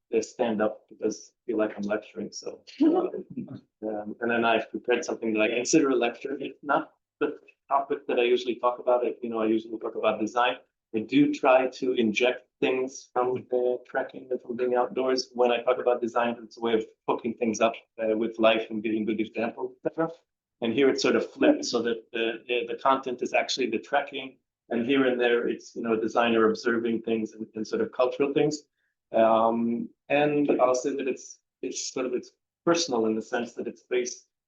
They stand up because I feel like I'm lecturing. So, and then I've prepared something that I consider a lecture. It's not the topic that I usually talk about. I usually talk about design. I do try to inject things from trekking and from being outdoors when I talk about design. It's a way of hooking things up with life and giving good examples, etc. And here it's sort of flipped so that the content is actually the trekking, and here and there it's a designer observing things and sort of cultural things. And I'll say that it's personal in the sense that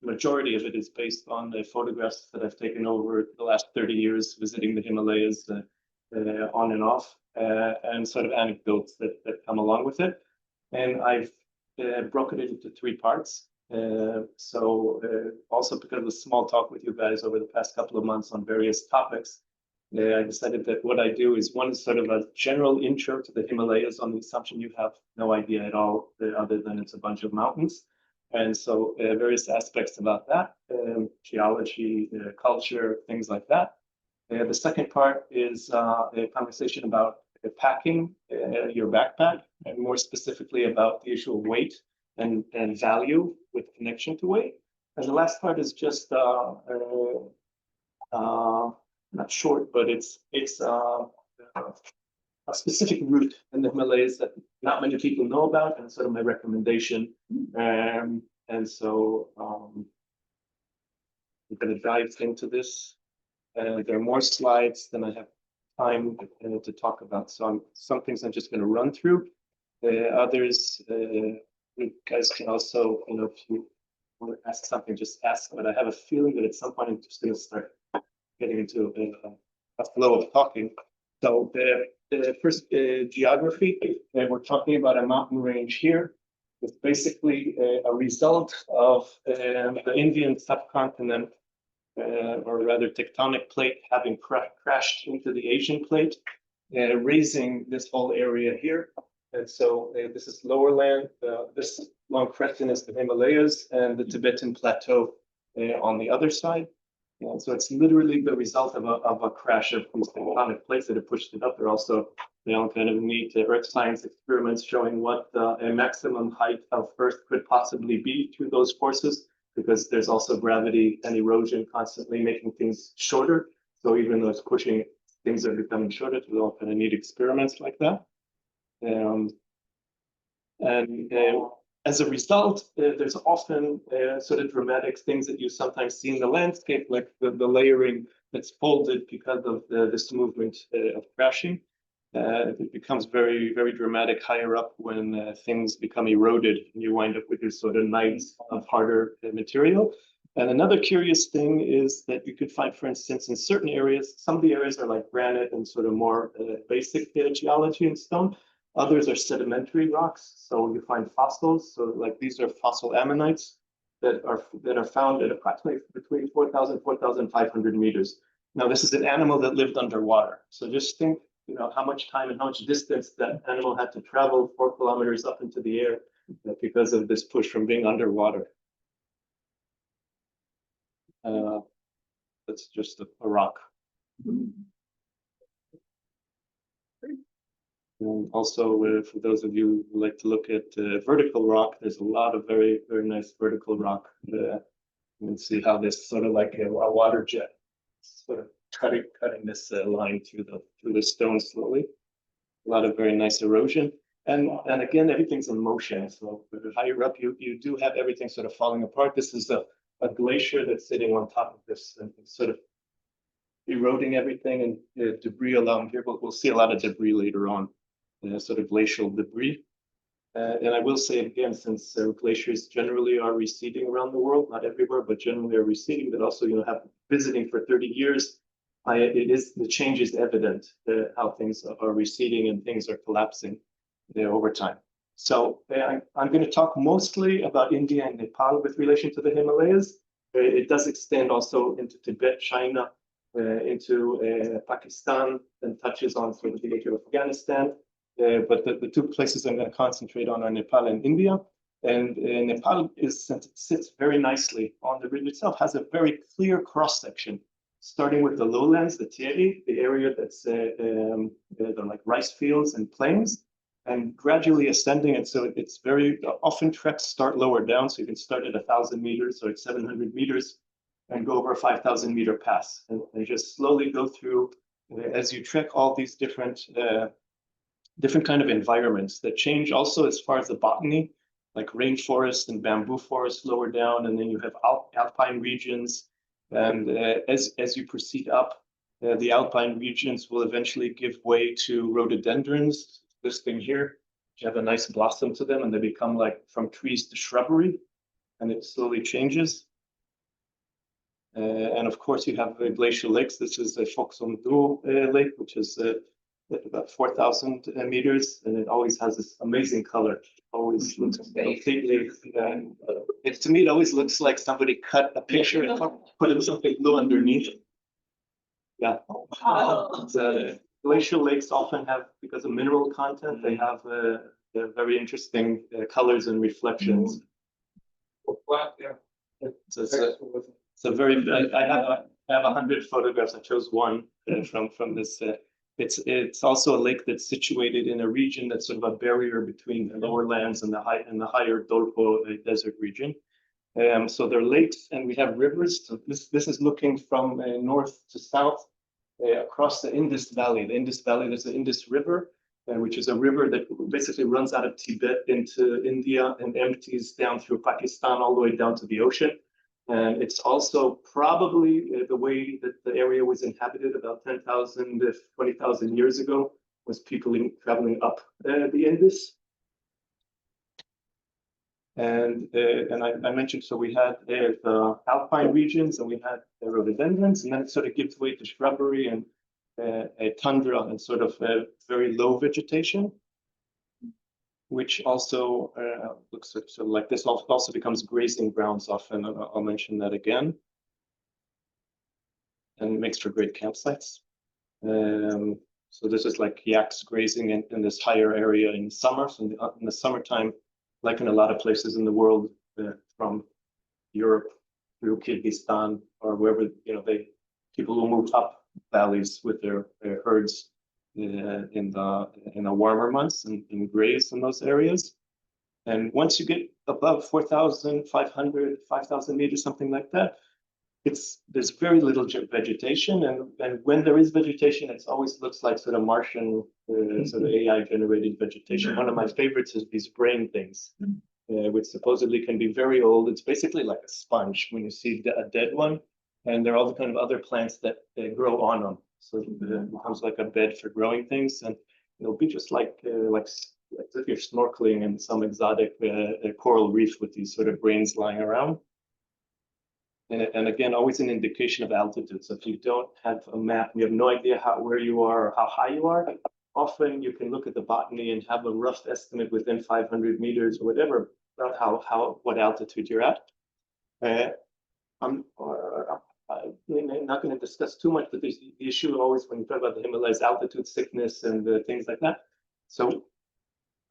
majority of it is based on the photographs that I've taken over the last 30 years visiting the Himalayas on and off, and sort of anecdotes that come along with it. And I've broken it into 3 parts. Also because of the small talk with you guys over the past couple of months on various topics, I decided that what I do is one sort of a general intro to the Himalayas on the assumption you have no idea at all, other than it's a bunch of mountains. And so various aspects about that, geology, culture, things like that. The second part is a conversation about packing your backpack, and more specifically about the issue of weight and value with connection to weight. And the last part is just not short, but it's a specific route in the Himalayas that not many people know about, and sort of my recommendation. And so I'm going to dive into this. There are more slides than I have time to talk about. So some things I'm just going to run through. Others, you guys can also, if you want to ask something, just ask. But I have a feeling that at some point I'm just going to start getting into a flow of talking. So the first geography, we're talking about a mountain range here. It's basically a result of the Indian subcontinent, or rather tectonic plate, having crashed into the Asian plate, raising this whole area here. And so this is lower land. This long crescent is the Himalayas, and the Tibetan plateau on the other side. And so it's literally the result of a crash of these tectonic plates that have pushed it up. There are also kind of neat earth science experiments showing what a maximum height of Earth could possibly be through those forces, because there's also gravity and erosion constantly making things shorter. So even though it's pushing, things are becoming shorter. There's all kind of neat experiments like that. As a result, there's often sort of dramatic things that you sometimes see in the landscape, like the layering that's folded because of this movement of crashing. It becomes very, very dramatic higher up when things become eroded and you wind up with this sort of nights of harder material. And another curious thing is that you could find, for instance, in certain areas, some of the areas are like granite and sort of more basic geology and stone. Others are sedimentary rocks, so you find fossils. So like these are fossil ammonites that are found at approximately between 4,000 and 4,500 meters. Now, this is an animal that lived underwater. So just think, how much time and how much distance that animal had to travel 4 kilometers up into the air because of this push from being underwater. That's just a rock. And also, for those of you who like to look at vertical rock, there's a lot of very, very nice vertical rock. You can see how this sort of like a water jet, sort of cutting this line through the stone slowly. A lot of very nice erosion, and again, everything's in motion. So the higher up you do have everything sort of falling apart. This is a glacier that's sitting on top of this and sort of eroding everything, and debris along here. But we'll see a lot of debris later on. Sort of glacial debris. And I will say again, since glaciers generally are receding around the world, not everywhere, but generally are receding, that also, have visiting for 30 years, the change is evident, how things are receding and things are collapsing over time. So I'm going to talk mostly about India and Nepal with relation to the Himalayas. It does extend also into Tibet, China, into Pakistan, and touches on sort of the area of Afghanistan. But the 2 places I'm going to concentrate on are Nepal and India. And Nepal sits very nicely on the ridge itself, has a very clear cross-section, starting with the lowlands, the Tieri, the area that's they're like rice fields and plains. and gradually ascending. And so it's very often treks start lower down. So you can start at 1,000 meters or at 700 meters and go over a 5,000 meter pass and just slowly go through as you trek all these different kind of environments that change also as far as the botany, like rainforest and bamboo forest lower down, and then you have alpine regions. And as you proceed up, the alpine regions will eventually give way to rhododendrons. This thing here, you have a nice blossom to them, and they become like from trees to shrubbery, and it slowly changes. And of course, you have glacial lakes. This is the Foxondu Lake, which is about 4,000 meters, and it always has this amazing color. It always looks completely. To me, it always looks like somebody cut a picture and put in something blue underneath. Yeah. Glacial lakes often have, because of mineral content, they have very interesting colors and reflections. It's a very. I have 100 photographs. I chose one from this. It's also a lake that's situated in a region that's sort of a barrier between the lower lands and the higher Dolpo desert region. So there are lakes, and we have rivers. So this is looking from north to south across the Indus Valley. The Indus Valley, there's the Indus River, which is a river that basically runs out of Tibet into India and empties down through Pakistan all the way down to the ocean. And it's also probably the way that the area was inhabited about 10,000 to 20,000 years ago, was people traveling up the Indus. And I mentioned, so we had the alpine regions, and we had the rhododendrons, and then it sort of gives way to shrubbery and a tundra and sort of very low vegetation, which also looks sort of like this. Also becomes grazing grounds often. I'll mention that again, and it makes for great campsites. So this is like yaks grazing in this higher area in the summer. So in the summertime, like in a lot of places in the world, from Europe through Kyrgyzstan or wherever, people will move up valleys with their herds in the warmer months and graze in those areas. And once you get above 4,500, 5,000 meters, something like that, there's very little vegetation, and when there is vegetation, it always looks like sort of Martian, sort of AI generated vegetation. One of my favorites is these brain things, which supposedly can be very old. It's basically like a sponge when you see a dead one, and there are all the kind of other plants that grow on them. So it becomes like a bed for growing things, and it'll be just like as if you're snorkeling in some exotic coral reef with these sort of brains lying around. And again, always an indication of altitude. So if you don't have a map, you have no idea where you are or how high you are, often you can look at the botany and have a rough estimate within 500 meters or whatever about what altitude you're at. I'm not going to discuss too much, but there's the issue always when you talk about the Himalayas, altitude sickness and things like that. So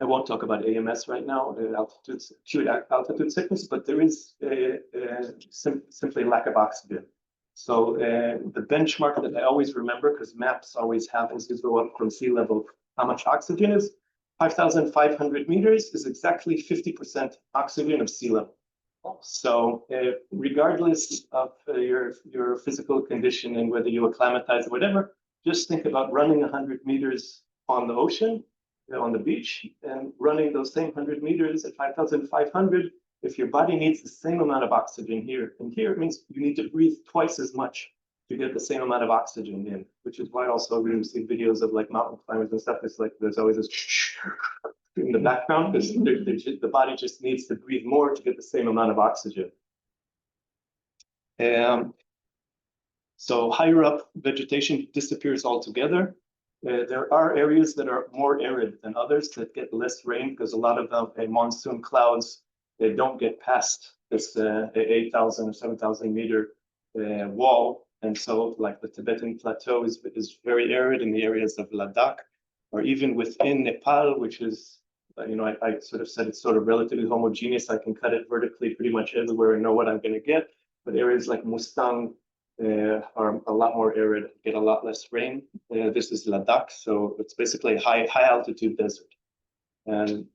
I won't talk about AMS right now, acute altitude sickness, but there is simply lack of oxygen. So the benchmark that I always remember, because maps always have as you go up from sea level, how much oxygen is, 5,500 meters is exactly 50% oxygen of sea level. So regardless of your physical condition and whether you acclimatize or whatever, just think about running 100 meters on the ocean, on the beach, and running those same 100 meters at 5,500. If your body needs the same amount of oxygen here, and here it means you need to breathe twice as much to get the same amount of oxygen in, which is why also when you see videos of like mountain climbers and stuff, it's like there's always this in the background because the body just needs to breathe more to get the same amount of oxygen. So higher up, vegetation disappears altogether. There are areas that are more arid than others that get less rain because a lot of the monsoon clouds, they don't get past this 8,000 or 7,000 meter wall. And so like the Tibetan plateau is very arid in the areas of Ladakh, or even within Nepal, which is, I sort of said it's sort of relatively homogeneous. I can cut it vertically pretty much everywhere and know what I'm going to get. But areas like Mustang are a lot more arid, get a lot less rain. This is Ladakh, so it's basically a high altitude desert. And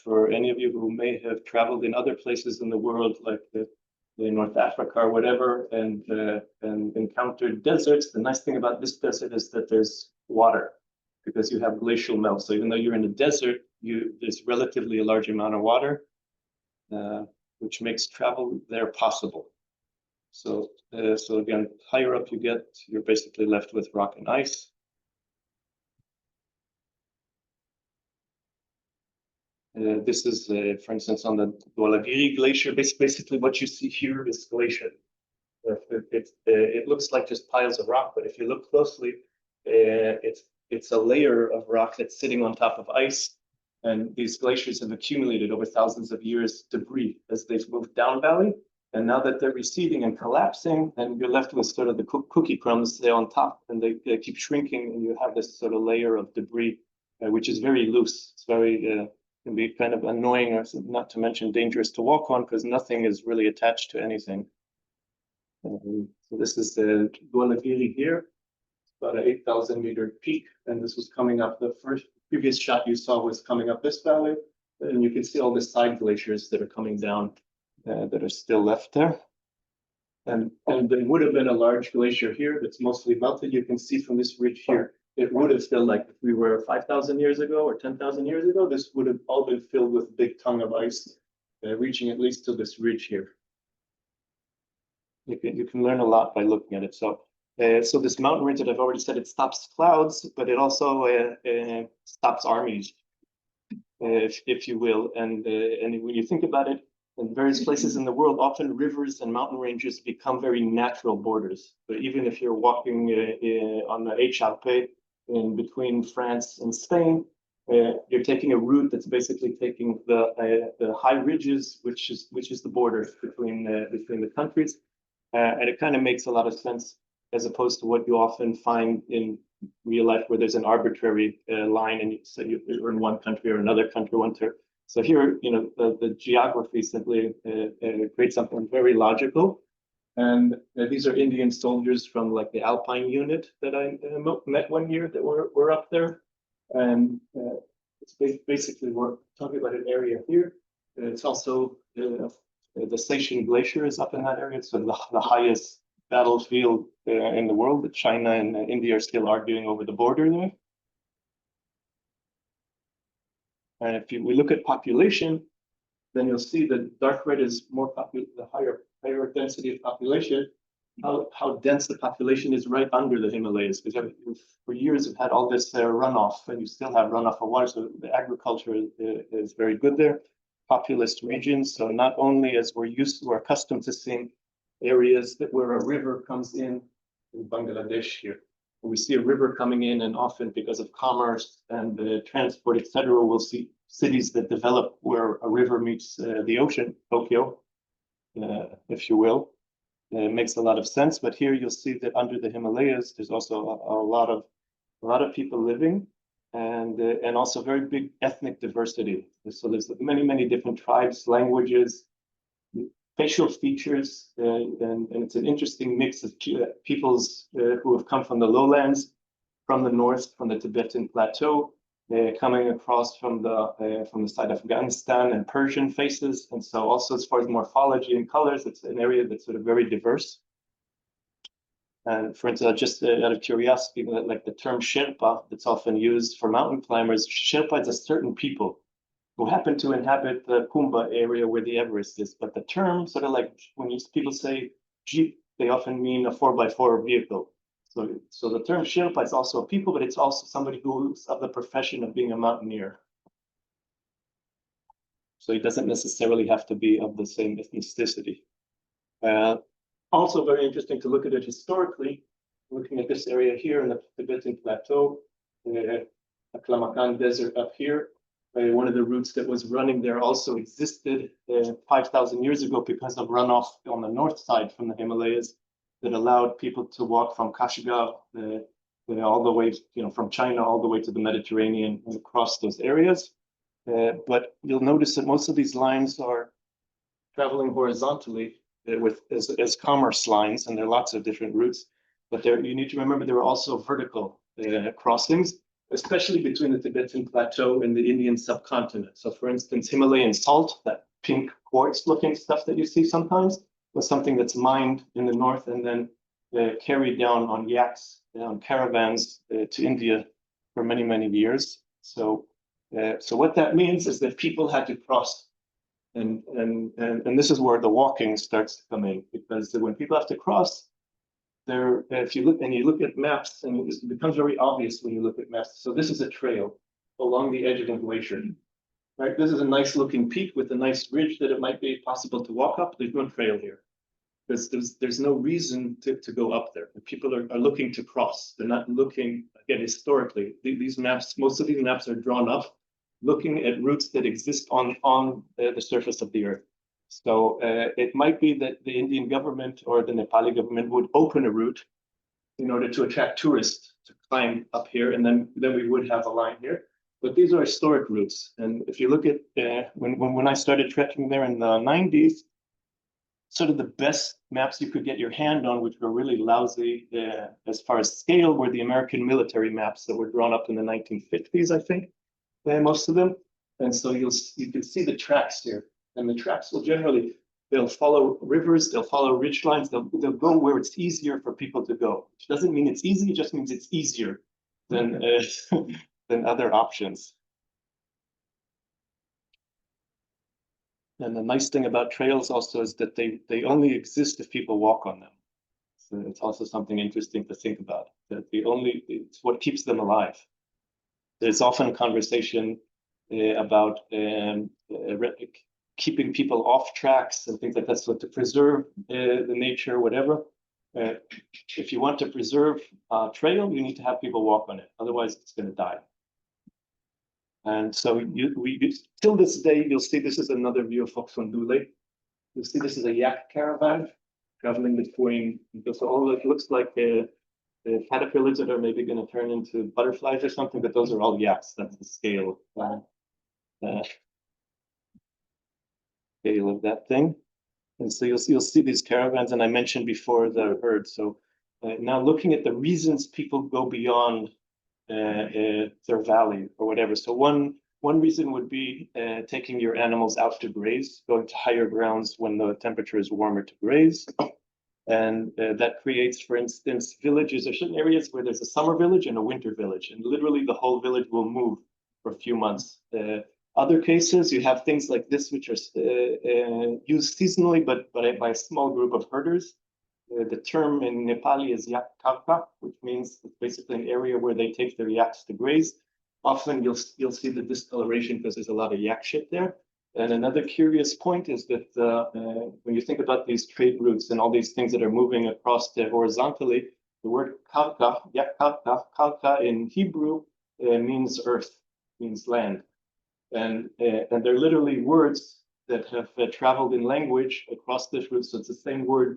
for any of you who may have traveled in other places in the world, like North Africa or whatever, and encountered deserts, the nice thing about this desert is that there's water because you have glacial melt. So even though you're in a desert, there's relatively a large amount of water, which makes travel there possible. So again, higher up you get, you're basically left with rock and ice. This is, for instance, on the Dwalagiri Glacier. Basically, what you see here is glacier. It looks like just piles of rock, but if you look closely, it's a layer of rock that's sitting on top of ice. And these glaciers have accumulated over thousands of years debris as they've moved down valley. And now that they're receding and collapsing, then you're left with sort of the cookie crumbs there on top, and they keep shrinking, and you have this sort of layer of debris, which is very loose. It's very can be kind of annoying, or not to mention dangerous to walk on, because nothing is really attached to anything. So this is the Dwalagiri here, about an 8,000-meter peak, and this was coming up. The previous shot you saw was coming up this valley, and you can see all the side glaciers that are coming down that are still left there. And there would have been a large glacier here that's mostly melted. You can see from this ridge here, it would have still, like if we were 5,000 years ago or 10,000 years ago, this would have all been filled with a big tongue of ice, reaching at least to this ridge here. You can learn a lot by looking at it. So this mountain range that I've already said, it stops clouds, but it also stops armies, if you will. And when you think about it, in various places in the world, often rivers and mountain ranges become very natural borders. But even if you're walking on the Échappée in between France and Spain, you're taking a route that's basically taking the high ridges, which is the border between the countries. And it kind of makes a lot of sense, as opposed to what you often find in real life, where there's an arbitrary line, and so you're in one country or another country, So here, the geography simply creates something very logical. And these are Indian soldiers from like the Alpine unit that I met one year that were up there. And it's basically, we're talking about an area here. It's also the Seychelles Glacier is up in that area. It's sort of the highest battlefield in the world that China and India are still arguing over the border there. And if we look at population, then you'll see that dark red is more the higher density of population. How dense the population is right under the Himalayas, because for years we've had all this runoff, and you still have runoff of water. So the agriculture is very good there. Populous regions. So not only as we're accustomed to seeing areas where a river comes in Bangladesh here. We see a river coming in, and often because of commerce and transport, etc., we'll see cities that develop where a river meets the ocean, Tokyo, if you will. It makes a lot of sense. But here you'll see that under the Himalayas, there's also a lot of people living, and also very big ethnic diversity. So there's many different tribes, languages, facial features, and it's an interesting mix of peoples who have come from the lowlands, from the north, from the Tibetan plateau, coming across from the side of Afghanistan, and Persian faces. And so also as far as morphology and colors, it's an area that's sort of very diverse. And for instance, just out of curiosity, like the term Sherpa that's often used for mountain climbers, Sherpa is a certain people who happen to inhabit the Kumba area where the Everest is. But the term, sort of like when people say Jeep, they often mean a 4x4 vehicle. So the term Sherpa is also a people, but it's also somebody who's of the profession of being a mountaineer. So he doesn't necessarily have to be of the same ethnicity. Also very interesting to look at it historically, looking at this area here in the Tibetan plateau, the Klamakan Desert up here. One of the routes that was running there also existed 5,000 years ago because of runoff on the north side from the Himalayas that allowed people to walk from Kashgar all the way, from China all the way to the Mediterranean and across those areas. But you'll notice that most of these lines are traveling horizontally as commerce lines, and there are lots of different routes. But you need to remember there are also vertical crossings. especially between the Tibetan Plateau and the Indian subcontinent. So for instance, Himalayan salt, that pink quartz looking stuff that you see sometimes, was something that's mined in the north and then carried down on yaks, on caravans to India for many, many years. So what that means is that people had to cross, and this is where the walking starts to come in, because when people have to cross, if you look at maps, and it becomes very obvious when you look at maps. So this is a trail along the edge of a glacier, right? This is a nice looking peak with a nice ridge that it might be possible to walk up. There's no trail here, because there's no reason to go up there. People are looking to cross. They're not looking, again, historically. These maps, most of these maps are drawn up looking at routes that exist on the surface of the earth. So it might be that the Indian government or the Nepali government would open a route in order to attract tourists to climb up here, and then we would have a line here. But these are historic routes, and if you look at when I started trekking there in the 90s, sort of the best maps you could get your hand on, which were really lousy as far as scale, were the American military maps that were drawn up in the 1950s, I think, most of them. And so you can see the tracks here, and the tracks will generally, they'll follow rivers, they'll follow ridge lines, they'll go where it's easier for people to go. Which doesn't mean it's easy, it just means it's easier than than other options. And the nice thing about trails also is that they only exist if people walk on them. So it's also something interesting to think about, that it's what keeps them alive. There's often conversation about keeping people off tracks and things like that, so to preserve the nature, whatever. If you want to preserve a trail, you need to have people walk on it. Otherwise, it's going to die. And so till this day, you'll see this is another view of Foxondule. You'll see this is a yak caravan traveling between, because all it looks like the caterpillars that are maybe going to turn into butterflies or something, but those are all yaks. That's the scale of that thing. And so you'll see these caravans, and I mentioned before the herd. So now looking at the reasons people go beyond their valley or whatever. So one reason would be taking your animals out to graze, going to higher grounds when the temperature is warmer to graze. And that creates, for instance, villages. There's certain areas where there's a summer village and a winter village, and literally the whole village will move for a few months. Other cases, you have things like this, which are used seasonally, but by a small group of herders. The term in Nepali is yak kalka, which means it's basically an area where they take their yaks to graze. Often you'll see the discoloration because there's a lot of yak shit there. And another curious point is that when you think about these trade routes and all these things that are moving across horizontally, the word kalka, yak kalka, kalka in Hebrew means earth, means land. And they're literally words that have traveled in language across this route. So it's the same word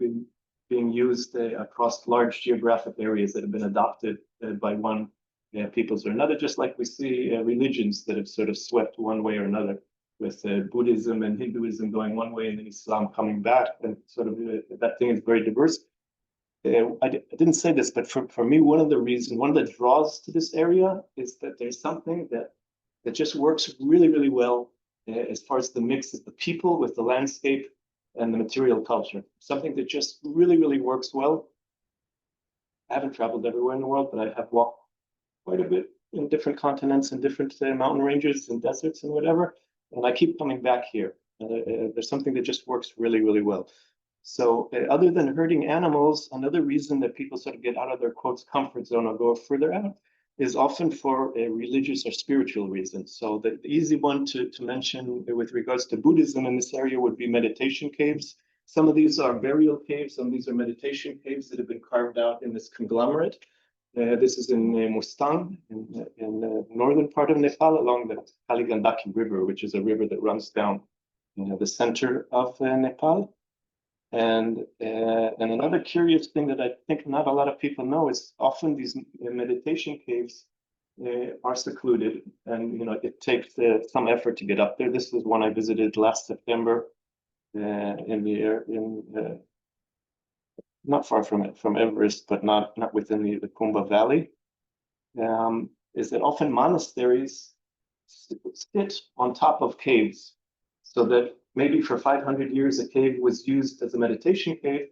being used across large geographic areas that have been adopted by one peoples or another, just like we see religions that have sort of swept one way or another, with Buddhism and Hinduism going one way and then Islam coming back, and sort of that thing is very diverse. I didn't say this, but for me, one of the draws to this area is that there's something that just works really, really well as far as the mix of the people with the landscape and the material culture. Something that just really, really works well. I haven't traveled everywhere in the world, but I have walked quite a bit in different continents and different mountain ranges and deserts and whatever. And I keep coming back here. There's something that just works really, really well. So other than herding animals, another reason that people sort of get out of their quotes comfort zone or go further out is often for a religious or spiritual reasons. So the easy one to mention with regards to Buddhism in this area would be meditation caves. Some of these are burial caves, some of these are meditation caves that have been carved out in this conglomerate. This is in Mustang, in the northern part of Nepal, along the Kali Gandaki River, which is a river that runs down the center of Nepal. And another curious thing that I think not a lot of people know is often these meditation caves are secluded, and it takes some effort to get up there. This was one I visited last September not far from Everest, but not within the Kumba Valley. is that often monasteries sit on top of caves, so that maybe for 500 years a cave was used as a meditation cave.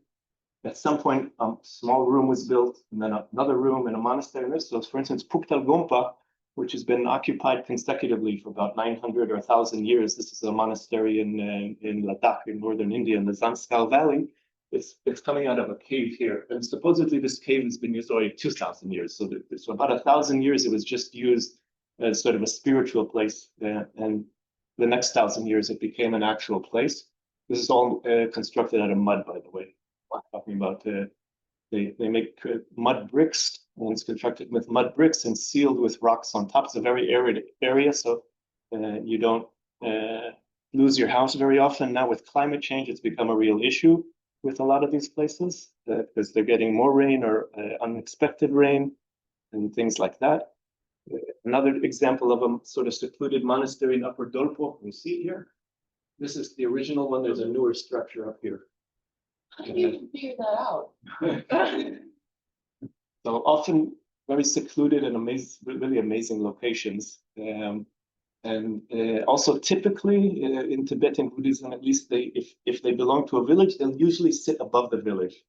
At some point, a small room was built, and then another room and a monastery. So, for instance, Puktal Gompa, which has been occupied consecutively for about 900 or 1,000 years. This is a monastery in Ladakh in northern India in the Zanskar Valley. It's coming out of a cave here, and supposedly this cave has been used already 2,000 years. So about 1,000 years, it was just used as sort of a spiritual place, and the next 1,000 years it became an actual place. This is all constructed out of mud, by the way. Talking about they make mud bricks, and it's constructed with mud bricks and sealed with rocks on top. It's a very arid area, so you don't lose your house very often. Now with climate change, it's become a real issue with a lot of these places because they're getting more rain or unexpected rain and things like that. Another example of a sort of secluded monastery in Upper Dolpo, you see here. This is the original one. There's a newer structure up here. How did you figure that out? So often very secluded and really amazing locations. And also typically in Tibetan Buddhism, at least if they belong to a village, they'll usually sit above the village.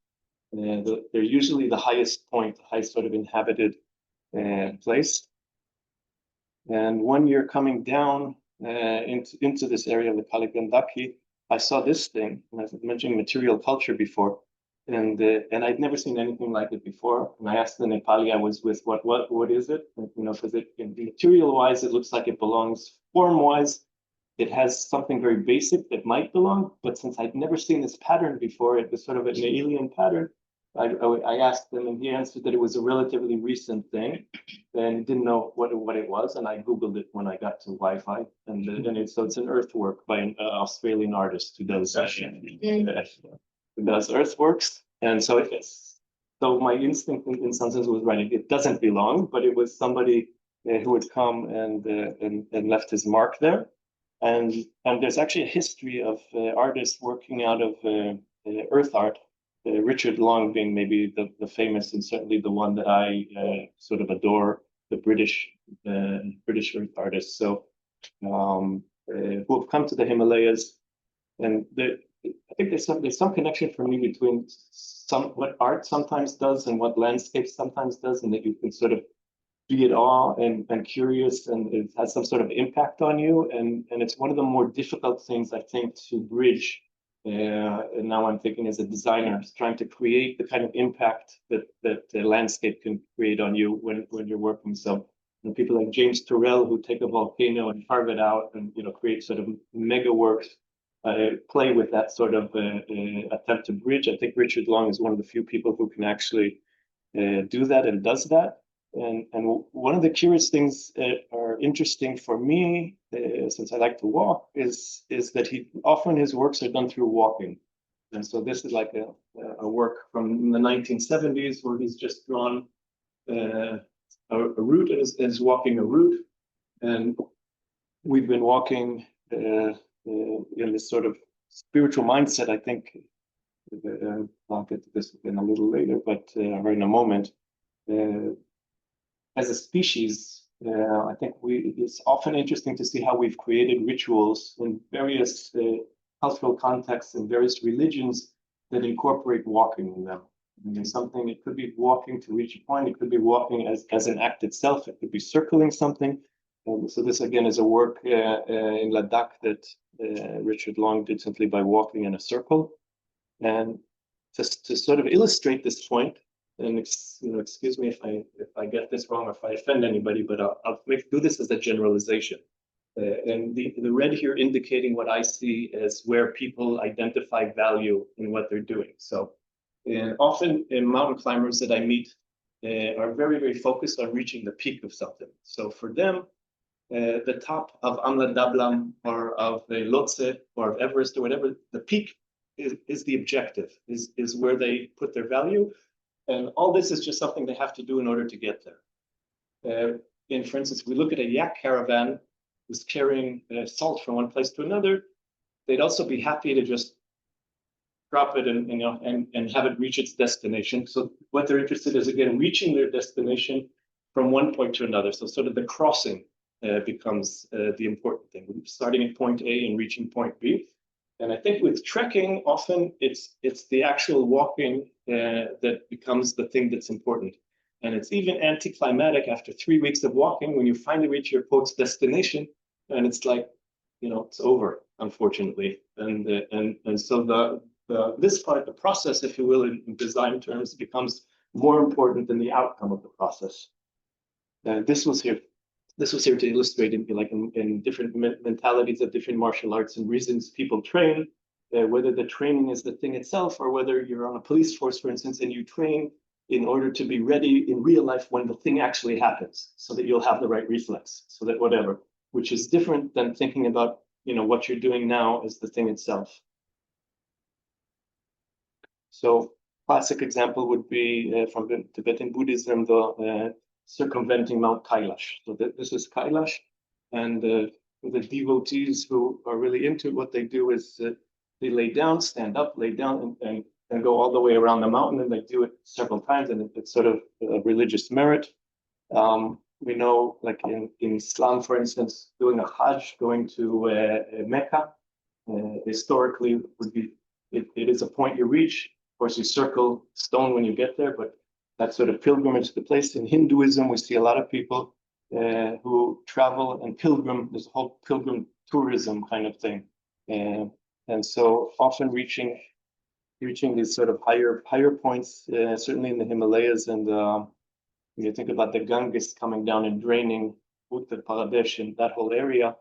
They're usually the highest point, the highest sort of inhabited place. And one year coming down into this area, the Kaligandaki, I saw this thing, and I was mentioning material culture before, and I'd never seen anything like it before. And I asked the Nepali I was with, what is it? And, because material-wise, it looks like it belongs. Form-wise, it has something very basic that might belong, but since I'd never seen this pattern before, it was sort of an alien pattern. I asked him, and he answered that it was a relatively recent thing, and didn't know what it was. And I Googled it when I got to Wi-Fi, so it's an earthwork by an Australian artist who does earthworks. And so my instinct in some sense was right. It doesn't belong, but it was somebody who had come and left his mark there. And there's actually a history of artists working out of earth art. Richard Long being maybe the famous and certainly the one that I sort of adore, the British earth artists. So who have come to the Himalayas, and I think there's some connection for me between what art sometimes does and what landscape sometimes does, and that you can sort of be at awe and curious, and it has some sort of impact on you. And it's one of the more difficult things, I think, to bridge. And now I'm thinking as a designer, trying to create the kind of impact that the landscape can create on you when you're working. So people like James Turrell, who take a volcano and carve it out and create sort of mega works, play with that sort of attempt to bridge. I think Richard Long is one of the few people who can actually do that and does that. And one of the curious things are interesting for me, since I like to walk, is that often his works are done through walking. And so this is like a work from the 1970s where he's just drawn a route and is walking a route. And we've been walking in this sort of spiritual mindset, I think. I'll get to this in a little later, but or in a moment. As a species, I think it's often interesting to see how we've created rituals in various cultural contexts and various religions that incorporate walking in them. I mean, it could be walking to reach a point, it could be walking as an act itself, it could be circling something. So this again is a work in Ladakh that Richard Long did simply by walking in a circle. And to sort of illustrate this point, and excuse me if I get this wrong or if I offend anybody, but I'll do this as a generalization. And the red here indicating what I see as where people identify value in what they're doing. So often mountain climbers that I meet are very, very focused on reaching the peak of something. So for them, the top of Amla Dablam or of Lhotse or of Everest or whatever, the peak is the objective, is where they put their value. And all this is just something they have to do in order to get there. For instance, we look at a yak caravan who's carrying salt from one place to another. They'd also be happy to just drop it and have it reach its destination. So what they're interested in is, again, reaching their destination from one point to another. So sort of the crossing becomes the important thing. Starting at point A and reaching point B. And I think with trekking, often it's the actual walking that becomes the thing that's important. And it's even anticlimactic after 3 weeks of walking when you finally reach your quote destination, and it's like, it's over, unfortunately. And so this part, the process, if you will, in design terms, becomes more important than the outcome of the process. This was here to illustrate in different mentalities of different martial arts and reasons people train, whether the training is the thing itself or whether you're on a police force, for instance, and you train in order to be ready in real life when the thing actually happens, so that you'll have the right reflex, so that whatever, which is different than thinking about, what you're doing now as the thing itself. So classic example would be from Tibetan Buddhism, the circumventing Mount Kailash. So this is Kailash, and the devotees who are really into it, what they do is they lay down, stand up, lay down, and go all the way around the mountain, and they do it several times, and it's sort of a religious merit. We know, like in Islam, for instance, doing a Hajj, going to Mecca, historically would be, it is a point you reach. Of course, you circle stone when you get there, but that sort of pilgrimage to the place. In Hinduism, we see a lot of people who travel and pilgrim. There's a whole pilgrim tourism kind of thing, and so often reaching these sort of higher points, certainly in the Himalayas, and when you think about the Ganges coming down and draining Uttar Pradesh and that whole area,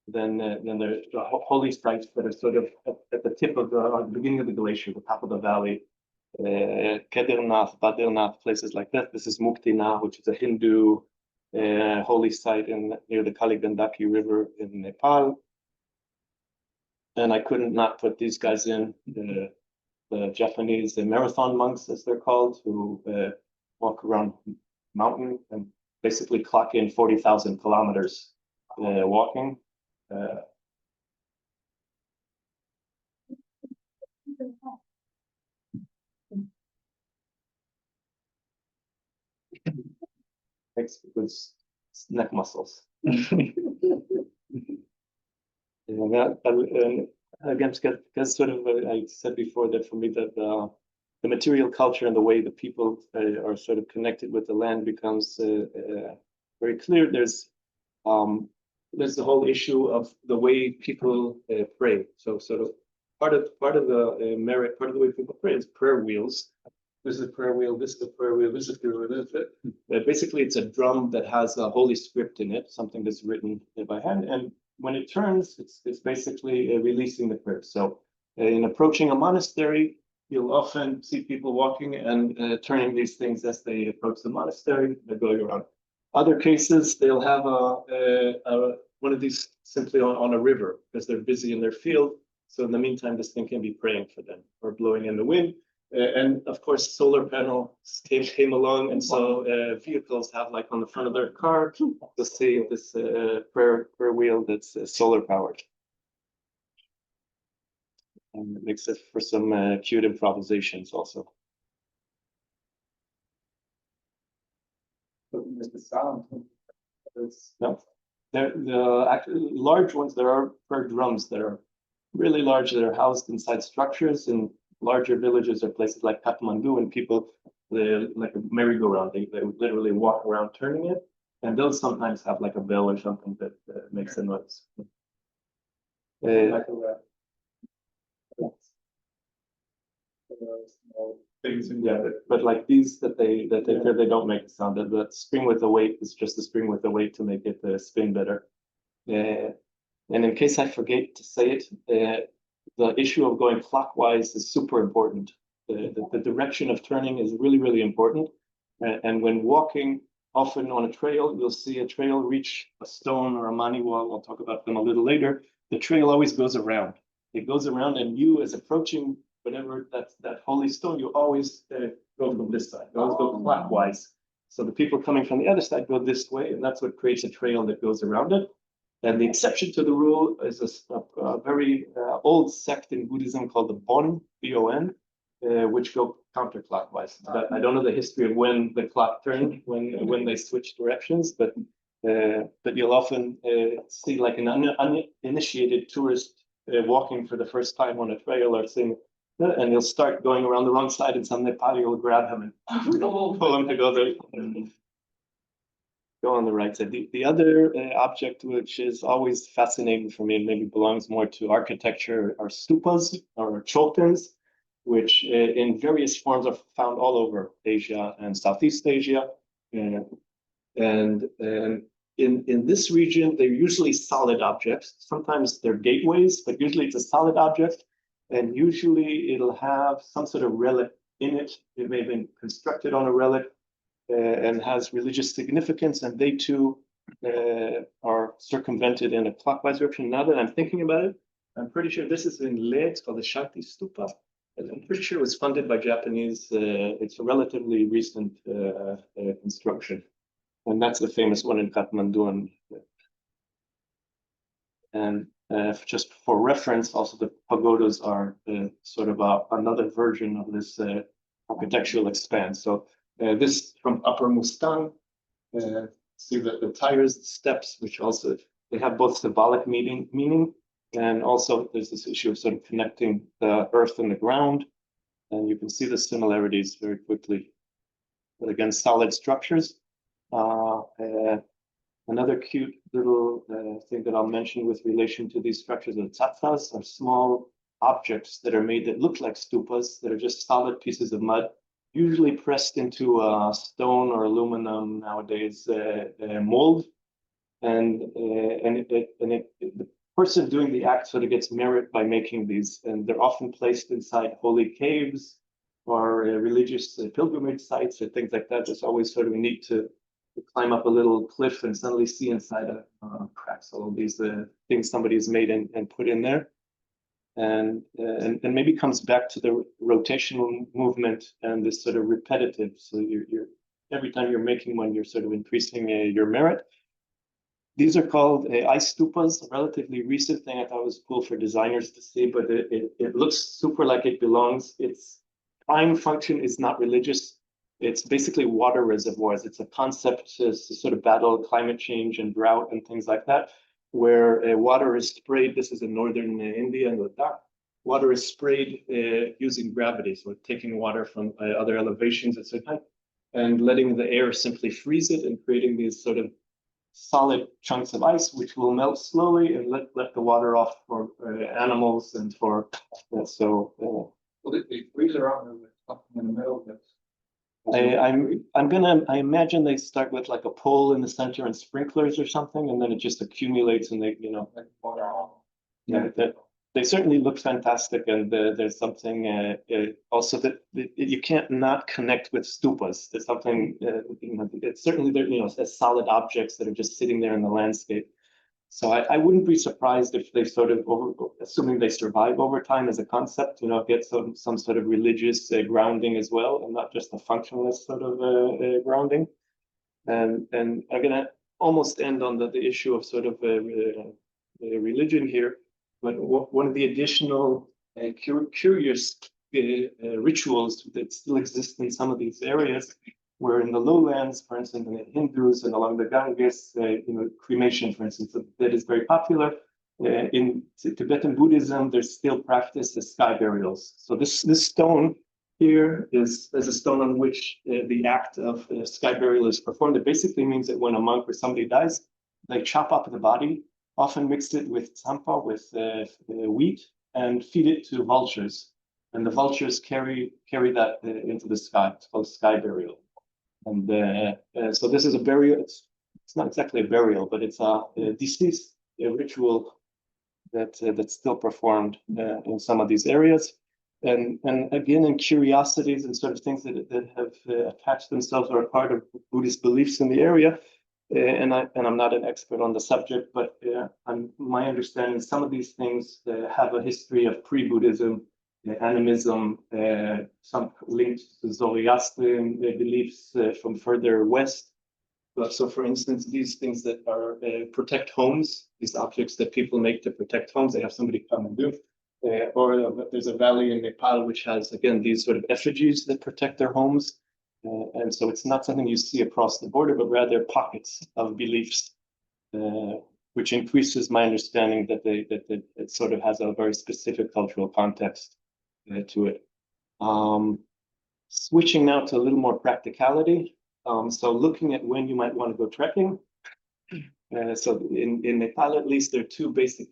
then there's the holy sites that are sort of at the tip of the beginning of the glacier, the top of the valley. Kedarnath, Badrinath, places like that. This is Muktina, which is a Hindu holy site near the Kali Gandaki River in Nepal. And I couldn't not put these guys in, the Japanese marathon monks, as they're called, who walk around mountain and basically clock in 40,000 kilometers walking. Makes good neck muscles. And again, because sort of I said before that for me that the material culture and the way the people are sort of connected with the land becomes very clear. There's the whole issue of the way people pray. So sort of part of the merit, part of the way people pray is prayer wheels. This is a prayer wheel, this is a prayer wheel, this is a prayer wheel, this is it. Basically, it's a drum that has a holy script in it, something that's written by hand. And when it turns, it's basically releasing the prayer. So in approaching a monastery, you'll often see people walking and turning these things as they approach the monastery. They're going around. Other cases, they'll have one of these simply on a river because they're busy in their field. So in the meantime, this thing can be praying for them or blowing in the wind. And of course, solar panels came along, and so vehicles have, like on the front of their car, you'll see this prayer wheel that's solar powered. And it makes it for some cute improvisations also. The sound. No, the actually large ones. There are prayer drums that are really large, that are housed inside structures in larger villages or places like Kathmandu, and people, like a merry-go-round, they would literally walk around turning it, and they'll sometimes have like a bell or something that makes a noise. Yeah, but like these that they don't make a sound. The spring with the weight is just the spring with the weight to make it spin better. And in case I forget to say it, the issue of going clockwise is super important. The direction of turning is really, really important. And when walking, often on a trail, you'll see a trail reach a stone or a mani wall. I'll talk about them a little later. The trail always goes around. It goes around, and you, as approaching whatever that holy stone, you always go from this side. You always go clockwise. So the people coming from the other side go this way, and that's what creates a trail that goes around it. And the exception to the rule is a very old sect in Buddhism called the Bon, B-O-N, which go counterclockwise. But I don't know the history of when the clock turned, when they switched directions, but you'll often see like an uninitiated tourist walking for the first time on a trail or thing, and he'll start going around the wrong side, and some Nepali will grab him and pull him to go there. Go on the right side. The other object, which is always fascinating for me and maybe belongs more to architecture, are stupas or choltens, which in various forms are found all over Asia and Southeast Asia. And in this region, they're usually solid objects. Sometimes they're gateways, but usually it's a solid object. And usually it'll have some sort of relic in it. It may have been constructed on a relic and has religious significance. And they too are circumvented in a clockwise direction. Now that I'm thinking about it, I'm pretty sure this is in Leh. It's called the Shanti Stupa. I'm pretty sure it was funded by Japanese. It's a relatively recent construction. And that's the famous one in Kathmandu. And just for reference, also the pagodas are sort of another version of this architectural expanse. So this from Upper Mustang, see the tires, the steps, which also, they have both symbolic meaning, and also there's this issue of sort of connecting the earth and the ground. And you can see the similarities very quickly. But again, solid structures. Another cute little thing that I'll mention with relation to these structures of tsatsas are small objects that are made that look like stupas, that are just solid pieces of mud, usually pressed into a stone or aluminum nowadays mold. And the person doing the act sort of gets merit by making these, and they're often placed inside holy caves or religious pilgrimage sites or things like that. It's always sort of neat to climb up a little cliff and suddenly see inside a cracks all of these things somebody's made and put in there, and maybe comes back to the rotational movement and this sort of repetitive. So you're every time you're making one, you're sort of increasing your merit. These are called ice stupas, a relatively recent thing. I thought it was cool for designers to see, but it looks super like it belongs. Its prime function is not religious. It's basically water reservoirs. It's a concept to sort of battle climate change and drought and things like that, where water is sprayed. This is in northern India and Ladakh. Water is sprayed using gravity, so taking water from other elevations at certain height and letting the air simply freeze it and creating these sort of solid chunks of ice, which will melt slowly and let the water off for animals and for Well, they freeze around up in the middle. I imagine they start with like a pole in the center and sprinklers or something, and then it just accumulates and they, yeah, they certainly look fantastic. And there's something also that you can't not connect with stupas. There's something, it's certainly there, as solid objects that are just sitting there in the landscape. So I wouldn't be surprised if they sort of, assuming they survive over time as a concept, get some sort of religious grounding as well, and not just a functionalist sort of grounding. And I'm gonna almost end on the issue of sort of religion here, but one of the additional curious rituals that still exist in some of these areas, where in the lowlands, for instance, in the Hindus and along the Ganges, cremation, for instance, that is very popular. In Tibetan Buddhism, there's still practice as sky burials. So this stone here is a stone on which the act of sky burial is performed. It basically means that when a monk or somebody dies, they chop up the body, often mix it with tsampa, with wheat, and feed it to vultures. And the vultures carry that into the sky. It's called sky burial. And so this is a burial. It's not exactly a burial, but it's a deceased ritual that's still performed in some of these areas. And again, in curiosities and sort of things that have attached themselves or are part of Buddhist beliefs in the area. And I'm not an expert on the subject, but my understanding, some of these things have a history of pre-Buddhism, animism, some linked to Zoroastrian beliefs from further west. So, for instance, these things that are protect homes, these objects that people make to protect homes, they have somebody come and do, there's a valley in Nepal which has, again, these sort of effigies that protect their homes. And so it's not something you see across the border, but rather pockets of beliefs, which increases my understanding that it sort of has a very specific cultural context to it. Switching now to a little more practicality. So looking at when you might want to go trekking. So in Nepal, at least, there are two basic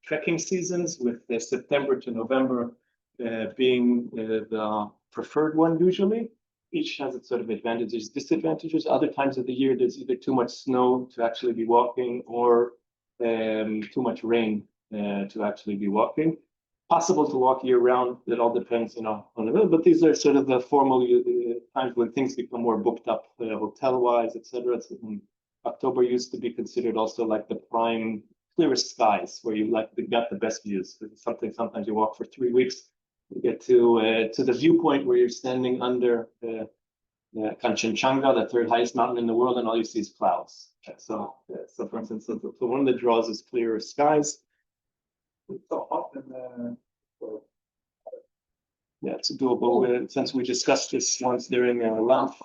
trekking seasons, with September to November being the preferred one usually. Each has its sort of advantages, disadvantages. Other times of the year, there's either too much snow to actually be walking, or too much rain to actually be walking. Possible to walk year round. It all depends, on the, but these are sort of the formal times when things become more booked up, hotel-wise, etc. October used to be considered also like the prime clearest skies, where you got the best views. It's something sometimes you walk for 3 weeks, you get to the viewpoint where you're standing under Kanchenjunga, the third highest mountain in the world, and all you see is clouds. So for instance, so one of the draws is clearer skies. So often, Yeah, it's doable. Since we discussed this once during lunch.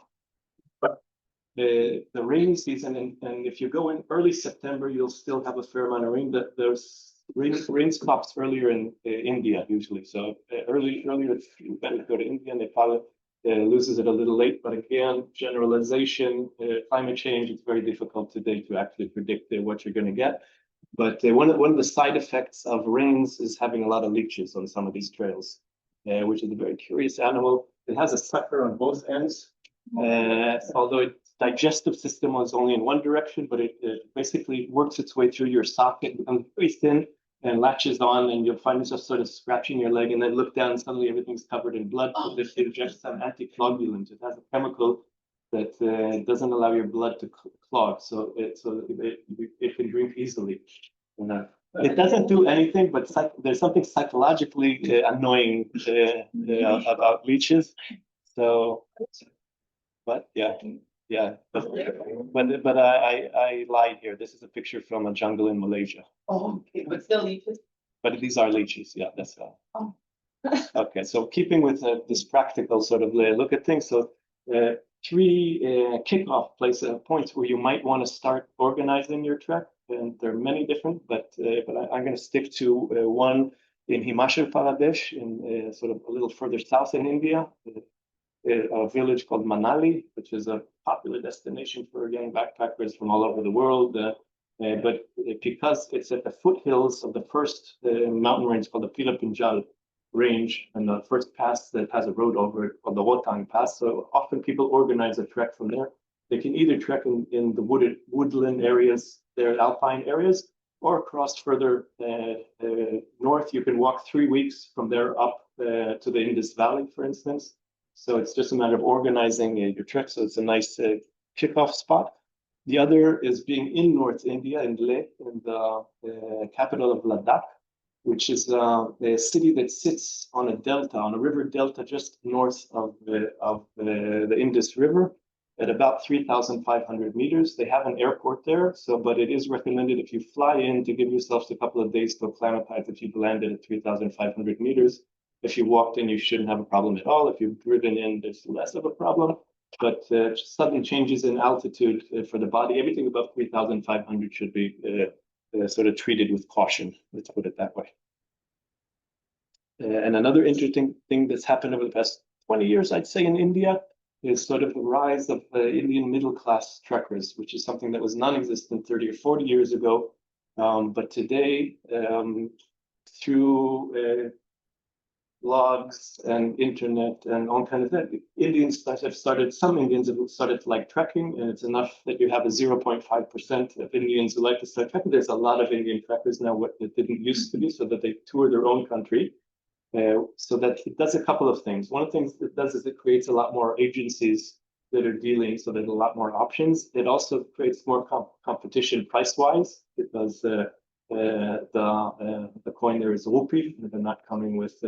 The rainy season, and if you go in early September, you'll still have a fair amount of rain. There's rain stops earlier in India usually. So earlier, it's better to go to India. Nepal loses it a little late, but again, generalization, climate change, it's very difficult today to actually predict what you're going to get. But one of the side effects of rains is having a lot of leeches on some of these trails, which is a very curious animal. It has a sucker on both ends, although its digestive system was only in one direction, but it basically works its way through your socket, becomes very thin, and latches on, and you'll find yourself sort of scratching your leg, and then look down, and suddenly everything's covered in blood. Oh. It injects some anticoagulant. It has a chemical that doesn't allow your blood to clog, so it can drink easily. It doesn't do anything, but there's something psychologically annoying about leeches. So, but yeah. But I lied here. This is a picture from a jungle in Malaysia. Oh, okay, but still leeches. But these are leeches. Yeah, that's Oh. Okay, so keeping with this practical sort of look at things. So 3 kickoff points where you might want to start organizing your trek. And there are many different, but I'm going to stick to one in Himachal Pradesh, in sort of a little further south in India. A village called Manali, which is a popular destination for young backpackers from all over the world. But because it's at the foothills of the first mountain range called the Pilapinjal range, and the first pass that has a road over it called the Rotang Pass, so often people organize a trek from there. They can either trek in the woodland areas, their alpine areas, or across further north. You can walk 3 weeks from there up to the Indus Valley, for instance. So it's just a matter of organizing your trek. So it's a nice kickoff spot. The other is being in North India, in Leh, in the capital of Ladakh, which is a city that sits on a delta, on a river delta just north of the Indus River, at about 3,500 meters. They have an airport there, but it is recommended if you fly in to give yourselves a couple of days to acclimatize if you've landed at 3,500 meters. If you walked in, you shouldn't have a problem at all. If you've driven in, there's less of a problem. But sudden changes in altitude for the body, everything above 3,500 should be sort of treated with caution. Let's put it that way. And another interesting thing that's happened over the past 20 years, I'd say, in India, is sort of the rise of Indian middle-class trekkers, which is something that was non-existent 30 or 40 years ago. But today, through blogs and internet and all kinds of things, some Indians have started to like trekking, and it's enough that you have a 0.5% of Indians who like to start trekking. There's a lot of Indian trekkers now, what it didn't used to be, so that they tour their own country. So that it does a couple of things. One of the things it does is it creates a lot more agencies that are dealing, so there's a lot more options. It also creates more competition price-wise, because the coin there is rupee, and they're not coming with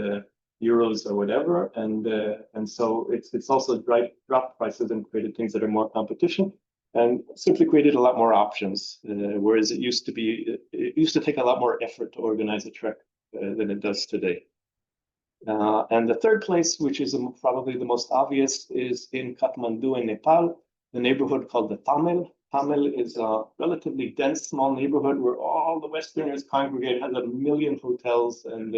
euros or whatever, and so it's also dropped prices and created things that are more competition, and simply created a lot more options. Whereas it used to take a lot more effort to organize a trek than it does today. And the third place, which is probably the most obvious, is in Kathmandu in Nepal, the neighborhood called the Tamil. Tamil is a relatively dense, small neighborhood where all the Westerners congregate. It has 1 million hotels and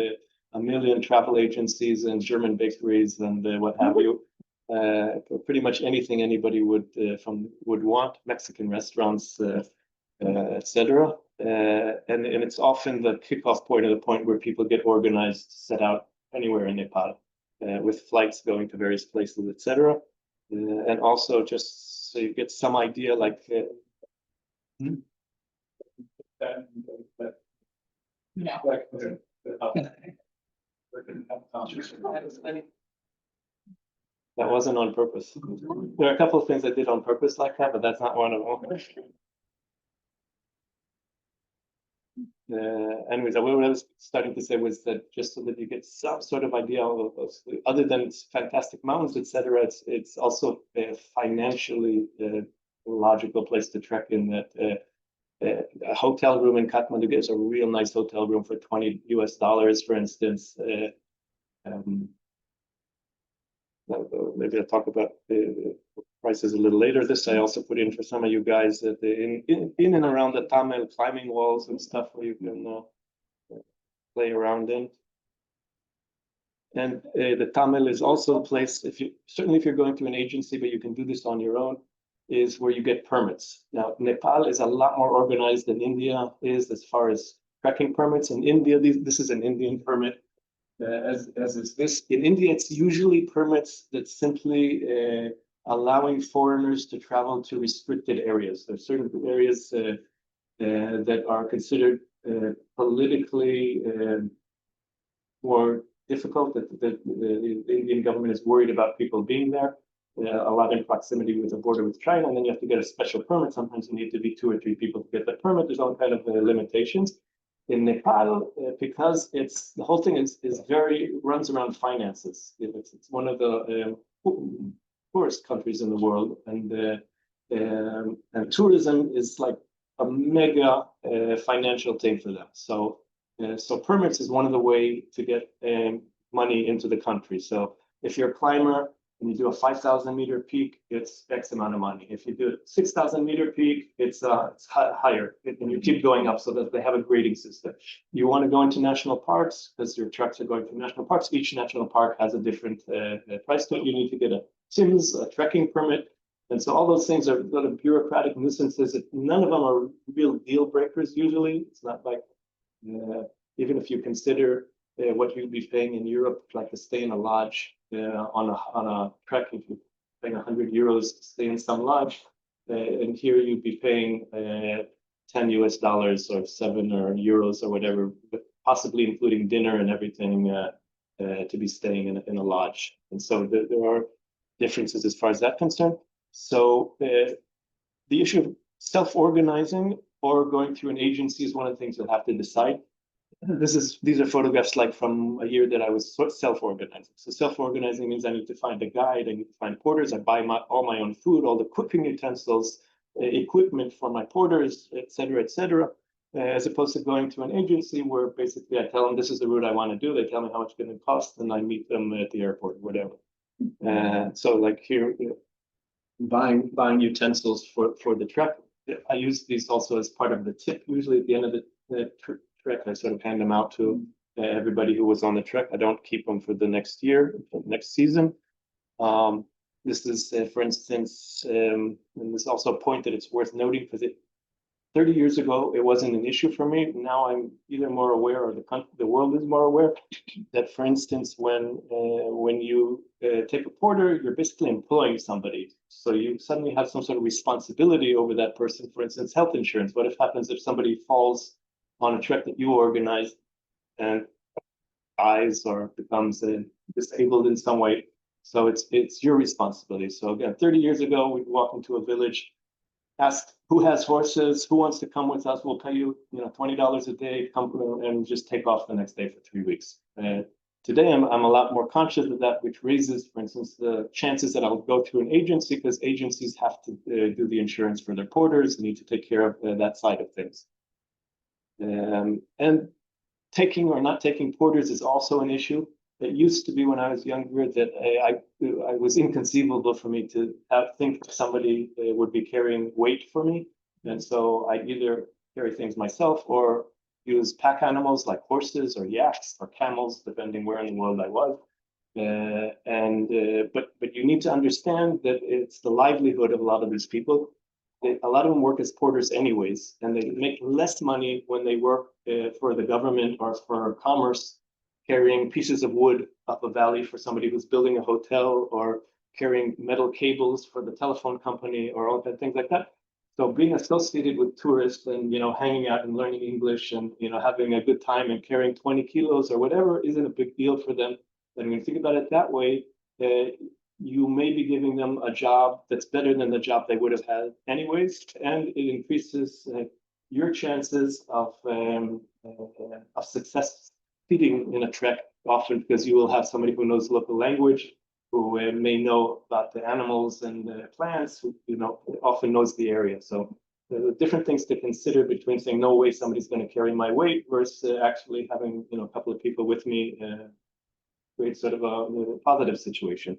1 million travel agencies and German bakeries and what have you. Pretty much anything anybody would want, Mexican restaurants, etc. And it's often the kickoff point, or the point where people get organized to set out anywhere in Nepal, with flights going to various places, etc. And also just so you get some idea, like that wasn't on purpose. There are a couple of things I did on purpose like that, but that's not one of them. Anyways, what I was starting to say was that just so that you get some sort of idea of other than its fantastic mountains, etc., it's also a financially logical place to trek in that a hotel room in Kathmandu is a real nice hotel room for $20 US, for instance. Maybe I'll talk about the prices a little later. This I also put in for some of you guys that in and around the Tamil climbing walls and stuff where you can play around in. And the Tamil is also a place, certainly if you're going to an agency, but you can do this on your own, is where you get permits. Now, Nepal is a lot more organized than India is as far as trekking permits. In India, this is an Indian permit. As is this. In India, it's usually permits that simply allowing foreigners to travel to restricted areas. There are certain areas that are considered politically more difficult, that the Indian government is worried about people being there, a lot in proximity with the border with China, and then you have to get a special permit. Sometimes you need to be 2 or 3 people to get the permit. There's all kind of limitations. In Nepal, because the whole thing is runs around finances. It's one of the poorest countries in the world, and tourism is like a mega financial thing for them. So permits is one of the way to get money into the country. So if you're a climber and you do a 5,000 meter peak, it's X amount of money. If you do a 6,000 meter peak, it's higher, and you keep going up so that they have a grading system. You want to go into national parks because your trucks are going to national parks. Each national park has a different price to it. You need to get a TIMS, a trekking permit. And so all those things are sort of bureaucratic nuisances. None of them are real deal breakers usually. It's not like, even if you consider what you'd be paying in Europe, like to stay in a lodge on a trek, if you're paying 100 euros to stay in some lodge, and here you'd be paying $10 US or 7 or euros or whatever, but possibly including dinner and everything to be staying in a lodge. And so there are differences as far as that concerned. So the issue of self-organizing or going through an agency is one of the things you'll have to decide. These are photographs like from a year that I was self-organizing. So self-organizing means I need to find a guide, I need to find porters, I buy all my own food, all the cooking utensils, equipment for my porters, etc., as opposed to going to an agency where basically I tell them this is the route I want to do. They tell me how much it's going to cost, and I meet them at the airport, whatever. So like here, buying utensils for the trek. I use these also as part of the tip. Usually at the end of the trek, I sort of hand them out to everybody who was on the trek. I don't keep them for the next year, next season. This is, for instance, and this is also a point that it's worth noting because 30 years ago, it wasn't an issue for me. Now I'm either more aware or the world is more aware that, for instance, when you take a porter, you're basically employing somebody. So you suddenly have some sort of responsibility over that person. For instance, health insurance. What happens if somebody falls on a trek that you organized and dies or becomes disabled in some way? So it's your responsibility. So again, 30 years ago, we'd walk into a village, ask who has horses, who wants to come with us. We'll pay you, $20 a day, come and just take off the next day for 3 weeks. Today, I'm a lot more conscious of that, which raises, for instance, the chances that I'll go through an agency because agencies have to do the insurance for their porters. They need to take care of that side of things. And taking or not taking porters is also an issue. It used to be when I was younger that I was inconceivable for me to think somebody would be carrying weight for me. And so I either carry things myself or use pack animals like horses or yaks or camels, depending where in the world I was. But you need to understand that it's the livelihood of a lot of these people. A lot of them work as porters anyways, and they make less money when they work for the government or for commerce, carrying pieces of wood up a valley for somebody who's building a hotel or carrying metal cables for the telephone company or all that things like that. So being associated with tourists and hanging out and learning English and having a good time and carrying 20 kilos or whatever isn't a big deal for them. And when you think about it that way, you may be giving them a job that's better than the job they would have had anyways, and it increases your chances of success succeeding in a trek often because you will have somebody who knows local language, who may know about the animals and the plants, who often knows the area. So there are different things to consider between saying no way somebody's going to carry my weight versus actually having a couple of people with me create sort of a positive situation.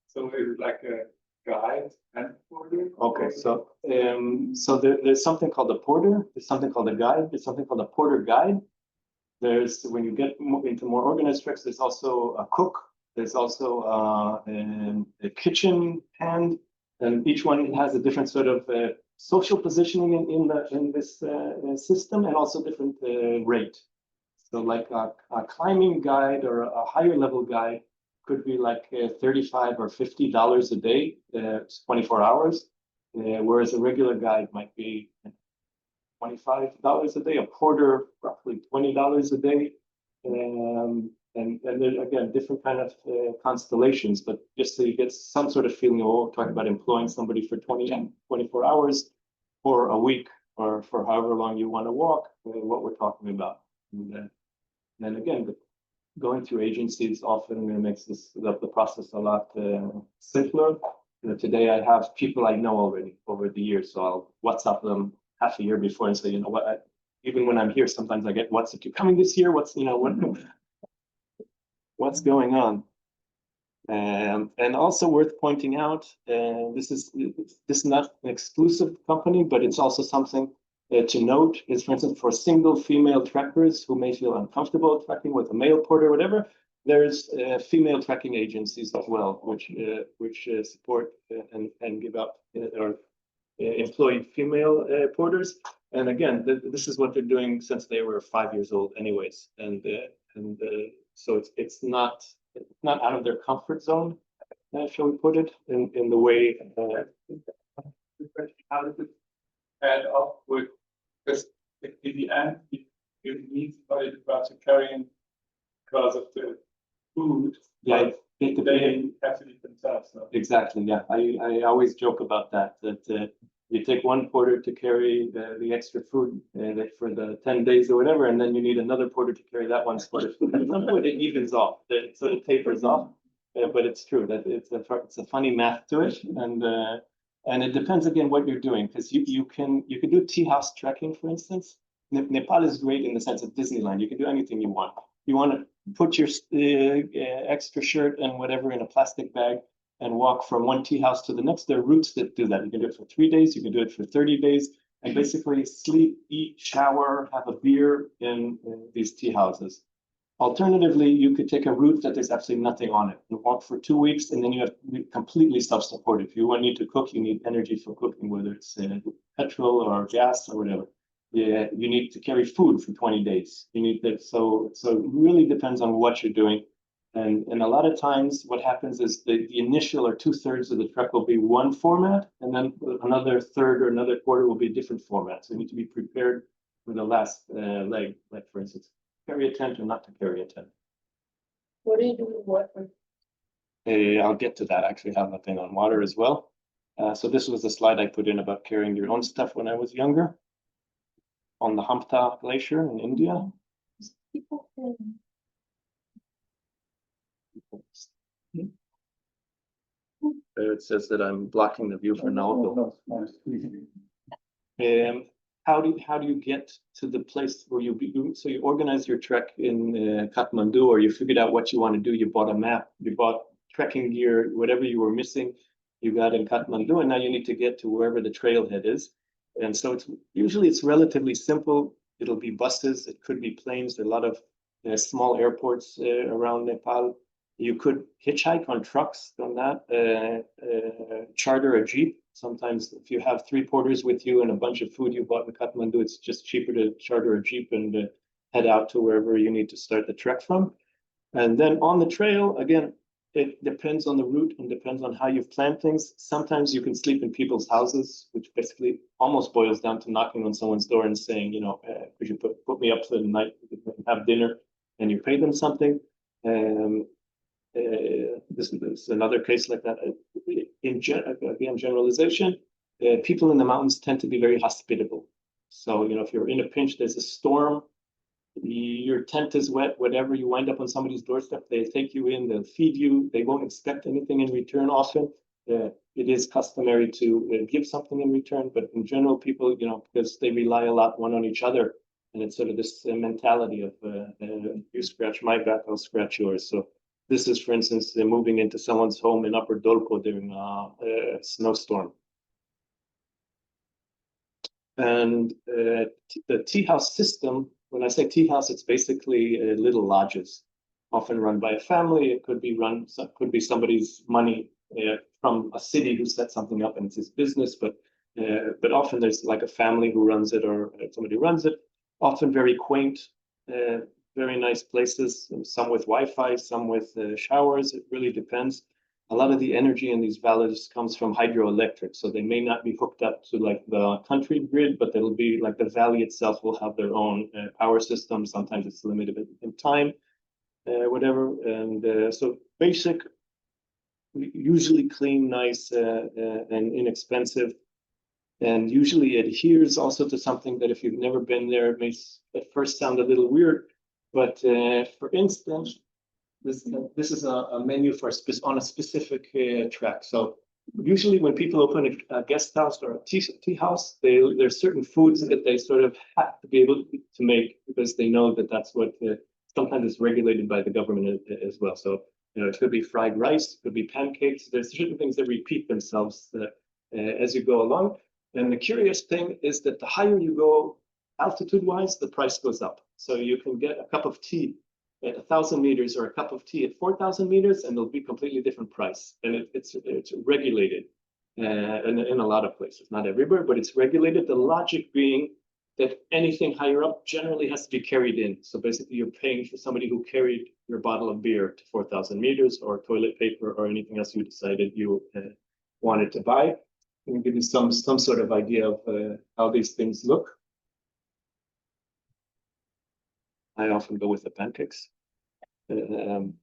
So it's like a guide and porter? Okay, so there's something called a porter, there's something called a guide, there's something called a porter guide. There's, when you get into more organized treks, there's also a cook, there's also a kitchen hand, and each one has a different sort of social positioning in this system, and also different rate. So like a climbing guide or a higher level guide could be like $35 or $50 a day, 24 hours, whereas a regular guide might be $25 a day, a porter roughly $20 a day. And there's again different kind of constellations, but just so you get some sort of feeling, we're talking about employing somebody for 24 hours or a week or for however long you want to walk, what we're talking about. And again, going through agencies often makes the process a lot simpler. Today I have people I know already over the years, so I'll WhatsApp them half a year before and say, what, even when I'm here, sometimes I get WhatsApp, you coming this year? What's going on? And also worth pointing out, this is not an exclusive company, but it's also something to note is, for instance, for single female trekkers who may feel uncomfortable trekking with a male porter or whatever, there's female trekking agencies as well, which support and give out or employ female porters. And again, this is what they're doing since they were 5 years old, anyways. And so it's not out of their comfort zone, shall we put it, in the way. How does it add up with, because in the end, you need somebody to carry in because of the food. Yeah, they have to eat themselves. So. Exactly. Yeah, I always joke about that you take one porter to carry the extra food for the 10 days or whatever, and then you need another porter to carry that one split. At some point it evens off, it sort of tapers off. But it's true that it's a funny math to it, and it depends again what you're doing, because you can do tea house trekking, for instance. Nepal is great in the sense of Disneyland. You can do anything you want. You want to put your extra shirt and whatever in a plastic bag and walk from one tea house to the next. There are routes that do that. You can do it for 3 days. You can do it for 30 days, and basically sleep, eat, shower, have a beer in these tea houses. Alternatively, you could take a route that there's absolutely nothing on it. You walk for 2 weeks, and then you have to be completely self-supported. If you need to cook, you need energy for cooking, whether it's petrol or gas or whatever. Yeah, you need to carry food for 20 days. You need that. So it really depends on what you're doing. And a lot of times what happens is the initial or 2/3 of the trek will be one format, and then another third or another quarter will be a different format. So you need to be prepared for the last leg, like for instance, carry a tent or not to carry a tent. What do you do with water? I'll get to that. I actually have a thing on water as well. So this was a slide I put in about carrying your own stuff when I was younger on the Hamta Glacier in India. People can... It says that I'm blocking the view for now. how do you get to the place where you'll be doing? So you organize your trek in Kathmandu, or you figured out what you want to do. You bought a map, you bought trekking gear, whatever you were missing, you got in Kathmandu, and now you need to get to wherever the trailhead is. And so it's usually relatively simple. It'll be buses, it could be planes. There are a lot of small airports around Nepal. You could hitchhike on trucks on that, charter a jeep. Sometimes if you have 3 porters with you and a bunch of food you bought in Kathmandu, it's just cheaper to charter a jeep and head out to wherever you need to start the trek from. And then on the trail, again, it depends on the route and depends on how you've planned things. Sometimes you can sleep in people's houses, which basically almost boils down to knocking on someone's door and saying, could you put me up for the night, have dinner, and you pay them something. This is another case like that. Again, generalization, people in the mountains tend to be very hospitable. So, if you're in a pinch, there's a storm, your tent is wet, whatever, you wind up on somebody's doorstep, they take you in, they'll feed you, they won't expect anything in return often. It is customary to give something in return, but in general, people, because they rely a lot one on each other, and it's sort of this mentality of you scratch my back, I'll scratch yours. So this is, for instance, moving into someone's home in Upper Dolpo during a snowstorm. And the tea house system, when I say tea house, it's basically little lodges, often run by a family. It could be somebody's money from a city who set something up and it's his business, but often there's like a family who runs it or somebody runs it. Often very quaint, very nice places, some with Wi-Fi, some with showers. It really depends. A lot of the energy in these valleys comes from hydroelectric, so they may not be hooked up to like the country grid, but it'll be like the valley itself will have their own power system. Sometimes it's limited in time, whatever. And so basic, usually clean, nice, and inexpensive. And usually adheres also to something that if you've never been there, it may at first sound a little weird. But for instance, this is a menu for on a specific track. So usually when people open a guest house or a tea house, there's certain foods that they sort of have to be able to make because they know that that's what sometimes it's regulated by the government as well. So it could be fried rice, it could be pancakes. There's certain things that repeat themselves as you go along. And the curious thing is that the higher you go altitude-wise, the price goes up. So you can get a cup of tea at 1,000 meters or a cup of tea at 4,000 meters, and it'll be completely different price. And it's regulated in a lot of places, not everywhere, but it's regulated. The logic being that anything higher up generally has to be carried in. So basically, you're paying for somebody who carried your bottle of beer to 4,000 meters, or toilet paper, or anything else you decided you wanted to buy. And give you some sort of idea of how these things look. I often go with the pancakes. And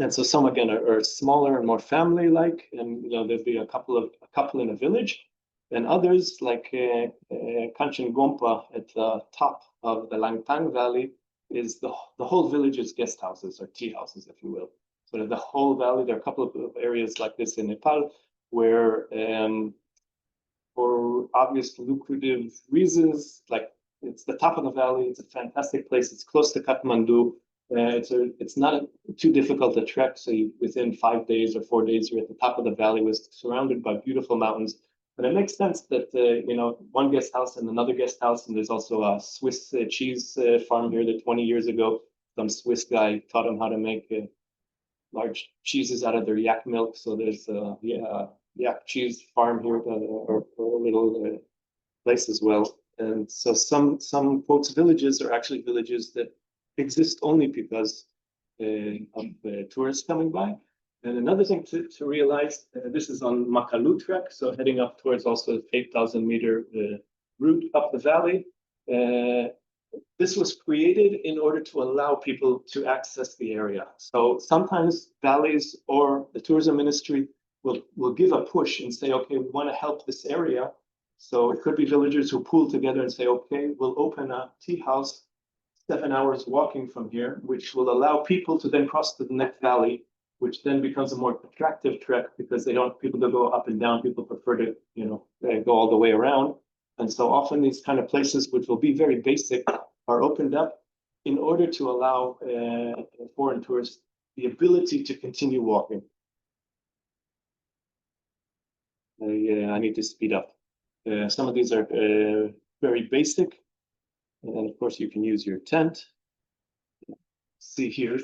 so some again are smaller and more family-like, and there'll be a couple in a village, and others like Kanchenjunga at the top of the Langtang Valley is the whole village is guest houses or tea houses, if you will. So the whole valley, there are a couple of areas like this in Nepal where for obvious lucrative reasons, like it's the top of the valley, it's a fantastic place, it's close to Kathmandu. It's not too difficult to trek. So within 5 days or 4 days, you're at the top of the valley, was surrounded by beautiful mountains. But it makes sense that one guest house and another guest house, and there's also a Swiss cheese farm here that 20 years ago, some Swiss guy taught them how to make large cheeses out of their yak milk. So there's yak cheese farm here, or a little place as well. And so some folks' villages are actually villages that exist only because of tourists coming by. And another thing to realize, this is on Makalu trek, so heading up towards also 8,000 meter route up the valley. This was created in order to allow people to access the area. So sometimes valleys or the tourism ministry will give a push and say, okay, we want to help this area. So it could be villagers who pool together and say, okay, we'll open a tea house 7 hours walking from here, which will allow people to then cross to the next valley, which then becomes a more attractive trek because people to go up and down. People prefer to, go all the way around. And so often these kind of places, which will be very basic, are opened up in order to allow foreign tourists the ability to continue walking. I need to speed up. Some of these are very basic. And of course, you can use your tent. See here,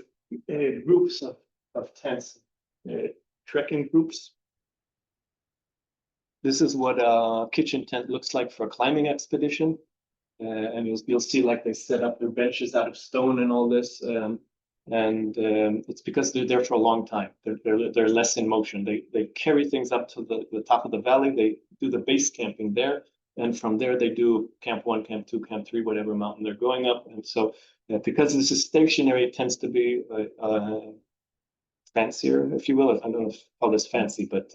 groups of tents, trekking groups. This is what a kitchen tent looks like for a climbing expedition. And you'll see like they set up their benches out of stone and all this. It's because they're there for a long time. They're less in motion. They carry things up to the top of the valley. They do the base camping there. And from there, they do camp 1, camp 2, camp 3, whatever mountain they're going up. And so because this is stationary, it tends to be fancier, if you will. I don't know if I call this fancy, but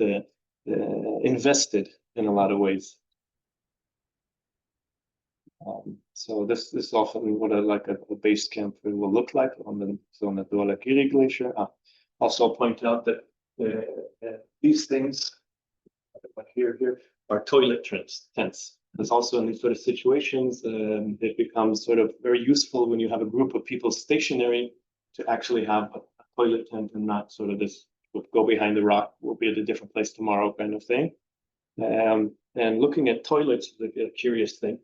invested in a lot of ways. So this is often what a base camp will look like on the Dholaghiri Glacier. Also, I'll point out that these things here are toilet tents. There's also in these sort of situations, it becomes sort of very useful when you have a group of people stationary to actually have a toilet tent and not sort of this go behind the rock, we'll be at a different place tomorrow kind of thing. And looking at toilets is a curious thing.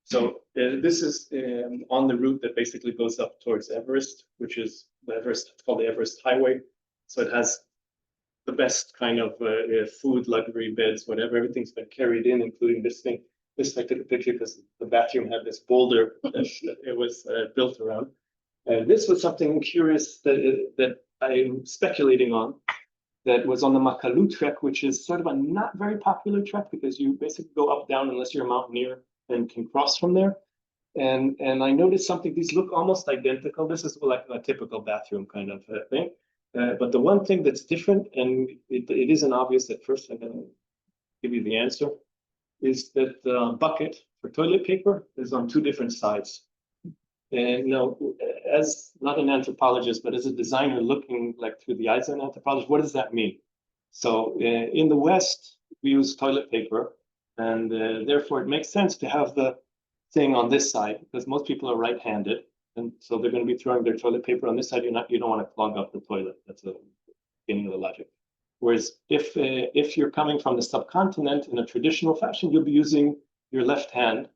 So this is on the route that basically goes up towards Everest, which is it's called the Everest Highway. So it has the best kind of food, luxury beds, whatever. Everything's been carried in, including this thing. This I took a picture because the bathroom had this boulder that it was built around. This was something curious that I'm speculating on. That was on the Makalu trek, which is sort of a not very popular trek because you basically go up, down unless you're a mountaineer and can cross from there. And I noticed something, these look almost identical. This is like a typical bathroom kind of thing. But the one thing that's different, and it isn't obvious at first, I'm gonna give you the answer, is that the bucket for toilet paper is on 2 different sides. And as not an anthropologist, but as a designer looking like through the eyes of an anthropologist, what does that mean? So in the West, we use toilet paper, and therefore it makes sense to have the thing on this side because most people are right-handed, and so they're going to be throwing their toilet paper on this side. You don't want to clog up the toilet. That's the beginning of the logic. Whereas if you're coming from the subcontinent in a traditional fashion, you'll be using your left hand.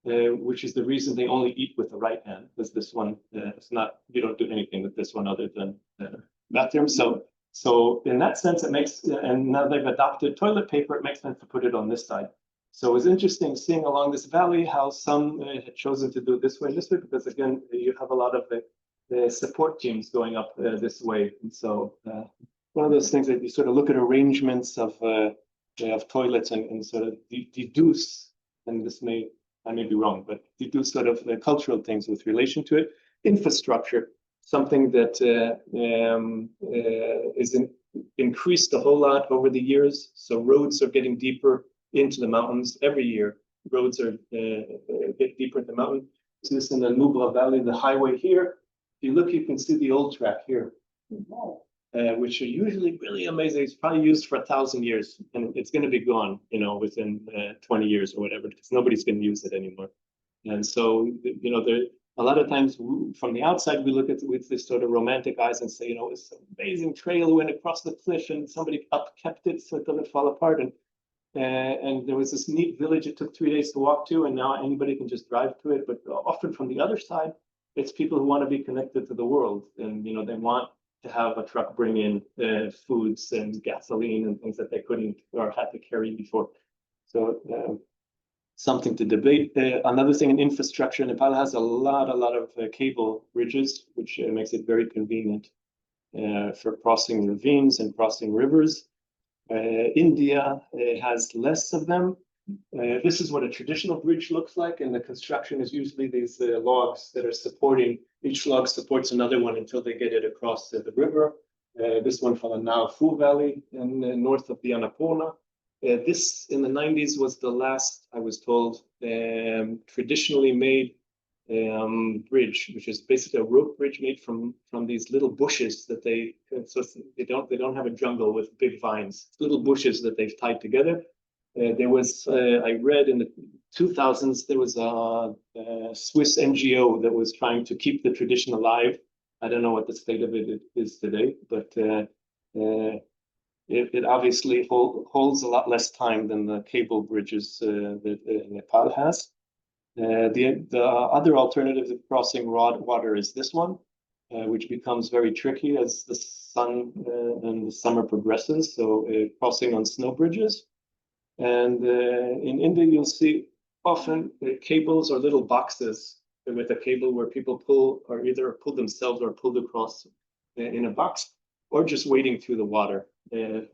Which is the reason they only eat with the right hand, because this one it's not, you don't do anything with this one other than bathroom. So in that sense, it makes, and now they've adopted toilet paper, it makes sense to put it on this side. So it was interesting seeing along this valley how some had chosen to do it this way, because again, you have a lot of the support teams going up this way. And so one of those things that you sort of look at arrangements of toilets and sort of deduce, and I may be wrong, but you do sort of cultural things with relation to it. Infrastructure, something that is increased a whole lot over the years. So roads are getting deeper into the mountains every year. Roads are get deeper in the mountain. So this in the Nubra Valley, the highway here. If you look, you can see the old track here. Which are usually really amazing. It's probably used for 1,000 years, and it's going to be gone, within 20 years or whatever, because nobody's going to use it anymore. And so, there a lot of times from the outside we look at it with this sort of romantic eyes and say, it's an amazing trail went across the cliff, and somebody kept it so it doesn't fall apart. And there was this neat village it took 3 days to walk to, and now anybody can just drive to it. But often from the other side, it's people who want to be connected to the world, and they want to have a truck bring in foods and gasoline and things that they couldn't or had to carry before. So something to debate. Another thing in infrastructure, Nepal has a lot of cable bridges, which makes it very convenient for crossing ravines and crossing rivers. India has less of them. This is what a traditional bridge looks like, and the construction is usually these logs that are supporting, each log supports another one until they get it across the river. This one from the Nao Phu Valley in north of the Annapurna. This in the 90s was the last, I was told, traditionally made bridge, which is basically a rope bridge made from these little bushes that they don't have a jungle with big vines. It's little bushes that they've tied together. There was, I read in the 2000s, there was a Swiss NGO that was trying to keep the tradition alive. I don't know what the state of it is today, but it obviously holds a lot less time than the cable bridges that Nepal has. The other alternative to crossing water is this one, which becomes very tricky as the sun and the summer progresses. So crossing on snow bridges. And in India, you'll see often cables or little boxes with a cable where people pull or either pull themselves or pulled across in a box, or just wading through the water,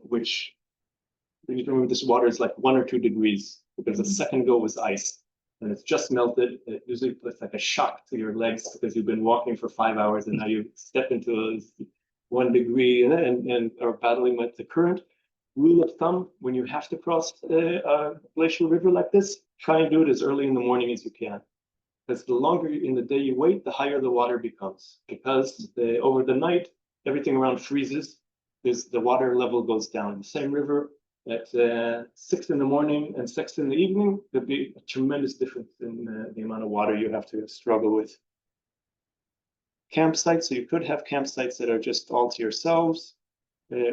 which you need to remember this water is like 1 or 2 degrees because a second ago was ice and it's just melted. It usually puts like a shock to your legs because you've been walking for 5 hours and now you step into 1 degree and are battling with the current. Rule of thumb, when you have to cross a glacial river like this, try and do it as early in the morning as you can. Because the longer in the day you wait, the higher the water becomes. Because over the night, everything around freezes, the water level goes down. The same river at 6 in the morning and 6 in the evening, there'd be a tremendous difference in the amount of water you have to struggle with. Campsites, so you could have campsites that are just all to yourselves,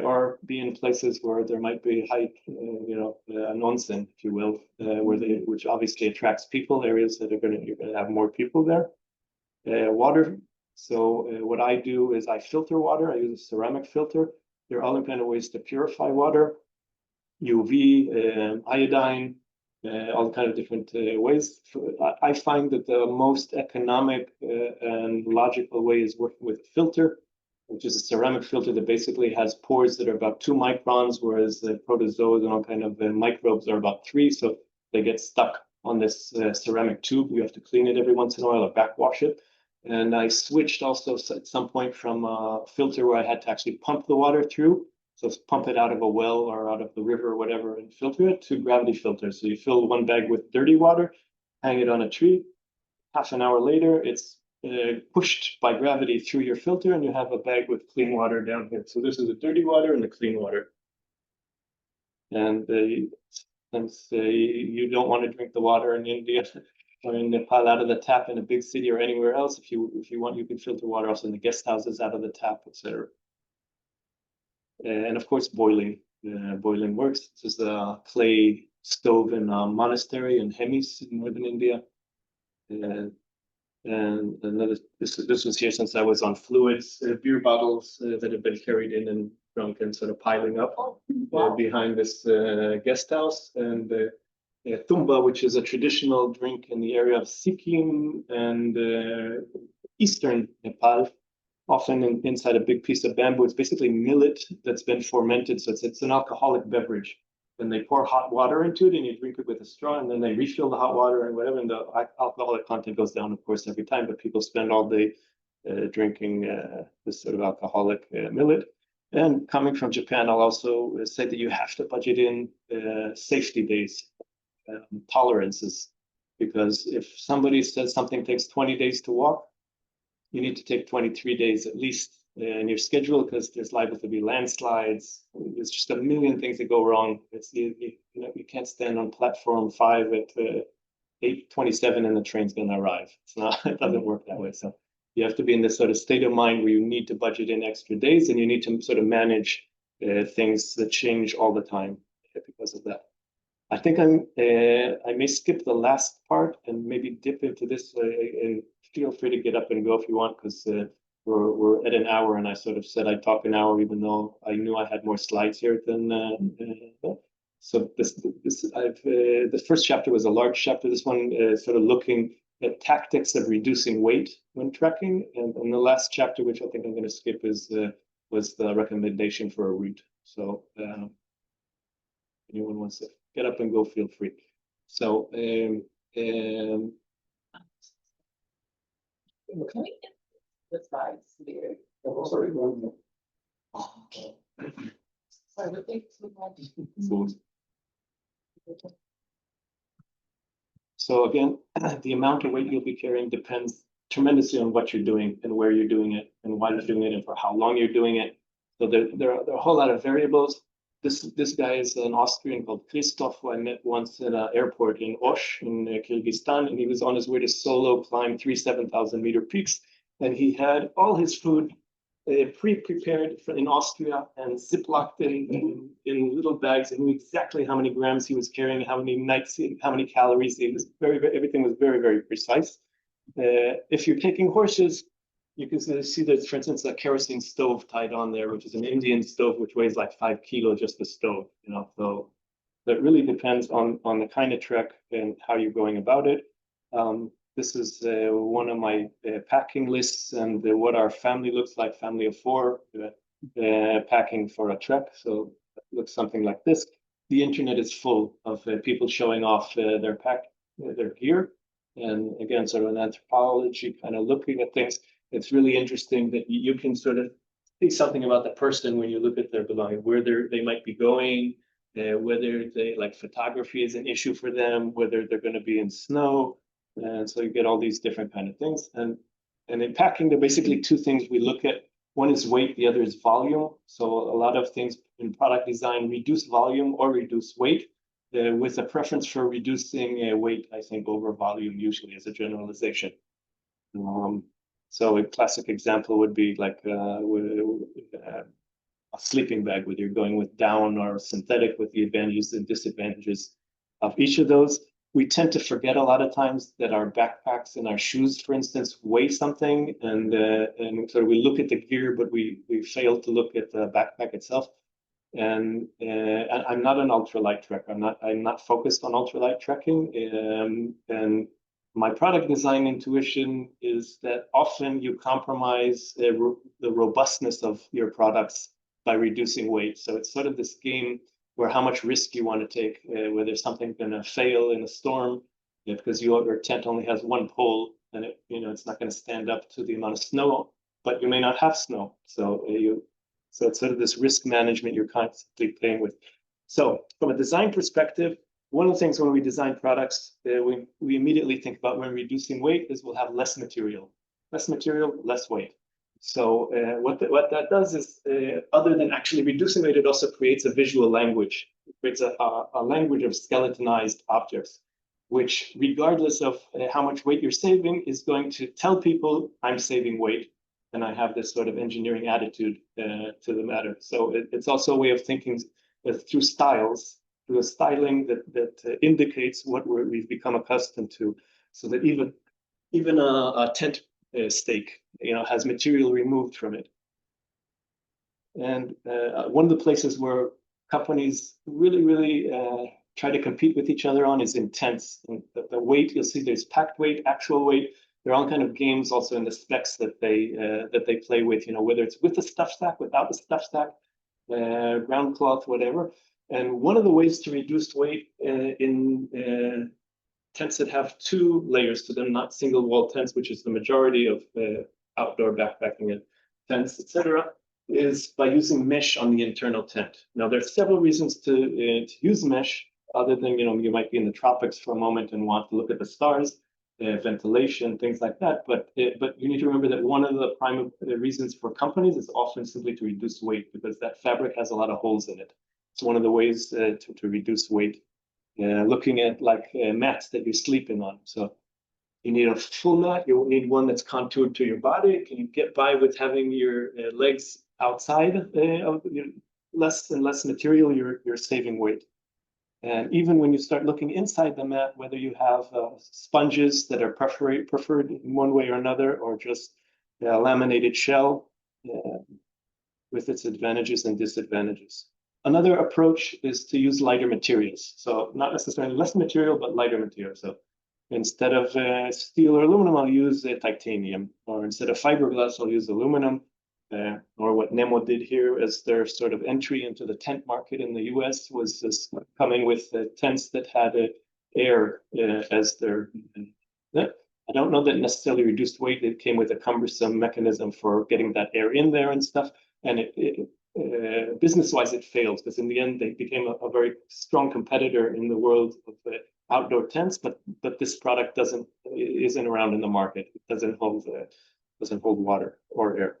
or be in places where there might be high, a nonsen, if you will, which obviously attracts people, areas that you're gonna have more people there. Water. So what I do is I filter water. I use a ceramic filter. There are other kind of ways to purify water, UV, iodine, all kind of different ways. I find that the most economic and logical way is working with a filter, which is a ceramic filter that basically has pores that are about 2 microns, whereas the protozoas and all kind of microbes are about 3. So they get stuck on this ceramic tube. You have to clean it every once in a while or backwash it. And I switched also at some point from a filter where I had to actually pump the water through. So pump it out of a well or out of the river or whatever and filter it, to gravity filters. So you fill 1 bag with dirty water, hang it on a tree. Half an hour later, it's pushed by gravity through your filter and you have a bag with clean water down here. So this is the dirty water and the clean water. And since you don't want to drink the water in India or in Nepal out of the tap in a big city or anywhere else, if you want, you can filter water also in the guest houses out of the tap, etc. And of course, boiling. Boiling works. This is a clay stove in a monastery in Hemis in northern India. And another, this was here since I was on fluids, beer bottles that have been carried in and drunk and sort of piling up behind this guest house. And tumba, which is a traditional drink in the area of Sikkim and eastern Nepal, often inside a big piece of bamboo. It's basically millet that's been fermented. So it's an alcoholic beverage. And they pour hot water into it and you drink it with a straw, and then they refill the hot water and whatever, and the alcoholic content goes down, of course, every time, but people spend all day drinking this sort of alcoholic millet. And coming from Japan, I'll also say that you have to budget in safety days, tolerances, because if somebody says something takes 20 days to walk, you need to take 23 days at least in your schedule, because there's liable to be landslides. There's just a million things that go wrong. It's you can't stand on platform 5 at 8:27 and the train's gonna arrive. It's not, it doesn't work that way. So you have to be in this sort of state of mind where you need to budget in extra days, and you need to sort of manage things that change all the time because of that. I think I may skip the last part and maybe dip into this, and feel free to get up and go if you want, because we're at an hour, and I sort of said I'd talk an hour, even though I knew I had more slides here than. So the first chapter was a large chapter. This one is sort of looking at tactics of reducing weight when trekking, and the last chapter, which I think I'm going to skip, was the recommendation for a route. So anyone wants to get up and go, feel free. So Can we get the slides here? sorry. Oh, okay. Sorry, but thanks so much. So again, the amount of weight you'll be carrying depends tremendously on what you're doing and where you're doing it and why you're doing it and for how long you're doing it. So there are a whole lot of variables. this guy is an Austrian called Christoph, who I met once at an airport in Osh in Kyrgyzstan, and he was on his way to solo climb 7,000-meter peaks, and he had all his food pre-prepared in Austria and ziplocked in little bags, and knew exactly how many grams he was carrying, how many nights, how many calories. It was everything was very, very precise. If you're taking horses, you can see there's, for instance, a kerosene stove tied on there, which is an Indian stove, which weighs like 5 kilos, just the stove, you know. So that really depends on the kind of trek and how you're going about it. This is one of my packing lists and what our family looks like, family of 4, packing for a trek. So it looks something like this. The internet is full of people showing off their gear. And again, sort of an anthropology kind of looking at things. It's really interesting that you can sort of see something about the person when you look at their belongings, where they might be going, whether they like photography is an issue for them, whether they're going to be in snow. And so you get all these different kind of things. And in packing, there are basically 2 things we look at. One is weight, the other is volume. So a lot of things in product design reduce volume or reduce weight, with a preference for reducing weight, I think, over volume, usually as a generalization. So a classic example would be like a sleeping bag, whether you're going with down or synthetic, with the advantages and disadvantages of each of those. We tend to forget a lot of times that our backpacks and our shoes, for instance, weigh something, and so we look at the gear, but we fail to look at the backpack itself. And I'm not an ultralight trekker. I'm not focused on ultralight trekking. And my product design intuition is that often you compromise the robustness of your products by reducing weight. So it's sort of this game where how much risk you want to take, whether something's going to fail in a storm, because your tent only has 1 pole, and it's not going to stand up to the amount of snow, but you may not have snow. So it's sort of this risk management you're constantly playing with. So from a design perspective, one of the things when we design products, we immediately think about when reducing weight is we'll have less material, less weight. So what that does is, other than actually reducing weight, it also creates a visual language. It creates a language of skeletonized objects, which regardless of how much weight you're saving, is going to tell people I'm saving weight. And I have this sort of engineering attitude to the matter. So it's also a way of thinking through styles, through a styling that indicates what we've become accustomed to, so that even a tent stake, has material removed from it. And one of the places where companies really try to compete with each other on is in tents. And the weight, you'll see there's packed weight, actual weight. There are all kind of games also in the specs that they play with, whether it's with the stuff stack, without the stuff stack, ground cloth, whatever. And one of the ways to reduce weight in tents that have 2 layers to them, not single wall tents, which is the majority of outdoor backpacking tents, etc., is by using mesh on the internal tent. Now, there's several reasons to use mesh, other than, you might be in the tropics for a moment and want to look at the stars, ventilation, things like that. But you need to remember that one of the prime reasons for companies is often simply to reduce weight, because that fabric has a lot of holes in it. It's one of the ways to reduce weight. Looking at like mats that you're sleeping on. So you need a full mat. You need one that's contoured to your body. Can you get by with having your legs outside of less and less material? You're saving weight. And even when you start looking inside the mat, whether you have sponges that are preferred in one way or another, or just a laminated shell with its advantages and disadvantages. Another approach is to use lighter materials. So not necessarily less material, but lighter material. So instead of steel or aluminum, I'll use titanium. Or instead of fiberglass, I'll use aluminum. Or what Nemo did here as their sort of entry into the tent market in the US was this coming with tents that had air as their... I don't know that necessarily reduced weight. It came with a cumbersome mechanism for getting that air in there and stuff. And business-wise, it failed, because in the end, they became a very strong competitor in the world of outdoor tents. But this product isn't around in the market. It doesn't hold water or air.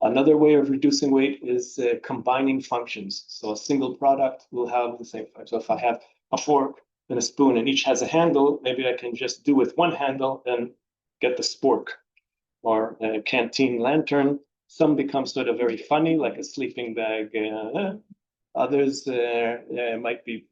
Another way of reducing weight is combining functions. So a single product will have the same function. So if I have a fork and a spoon and each has a handle, maybe I can just do with one handle and get the spork. Or a canteen lantern. Some become sort of very funny, like a sleeping bag. Others might be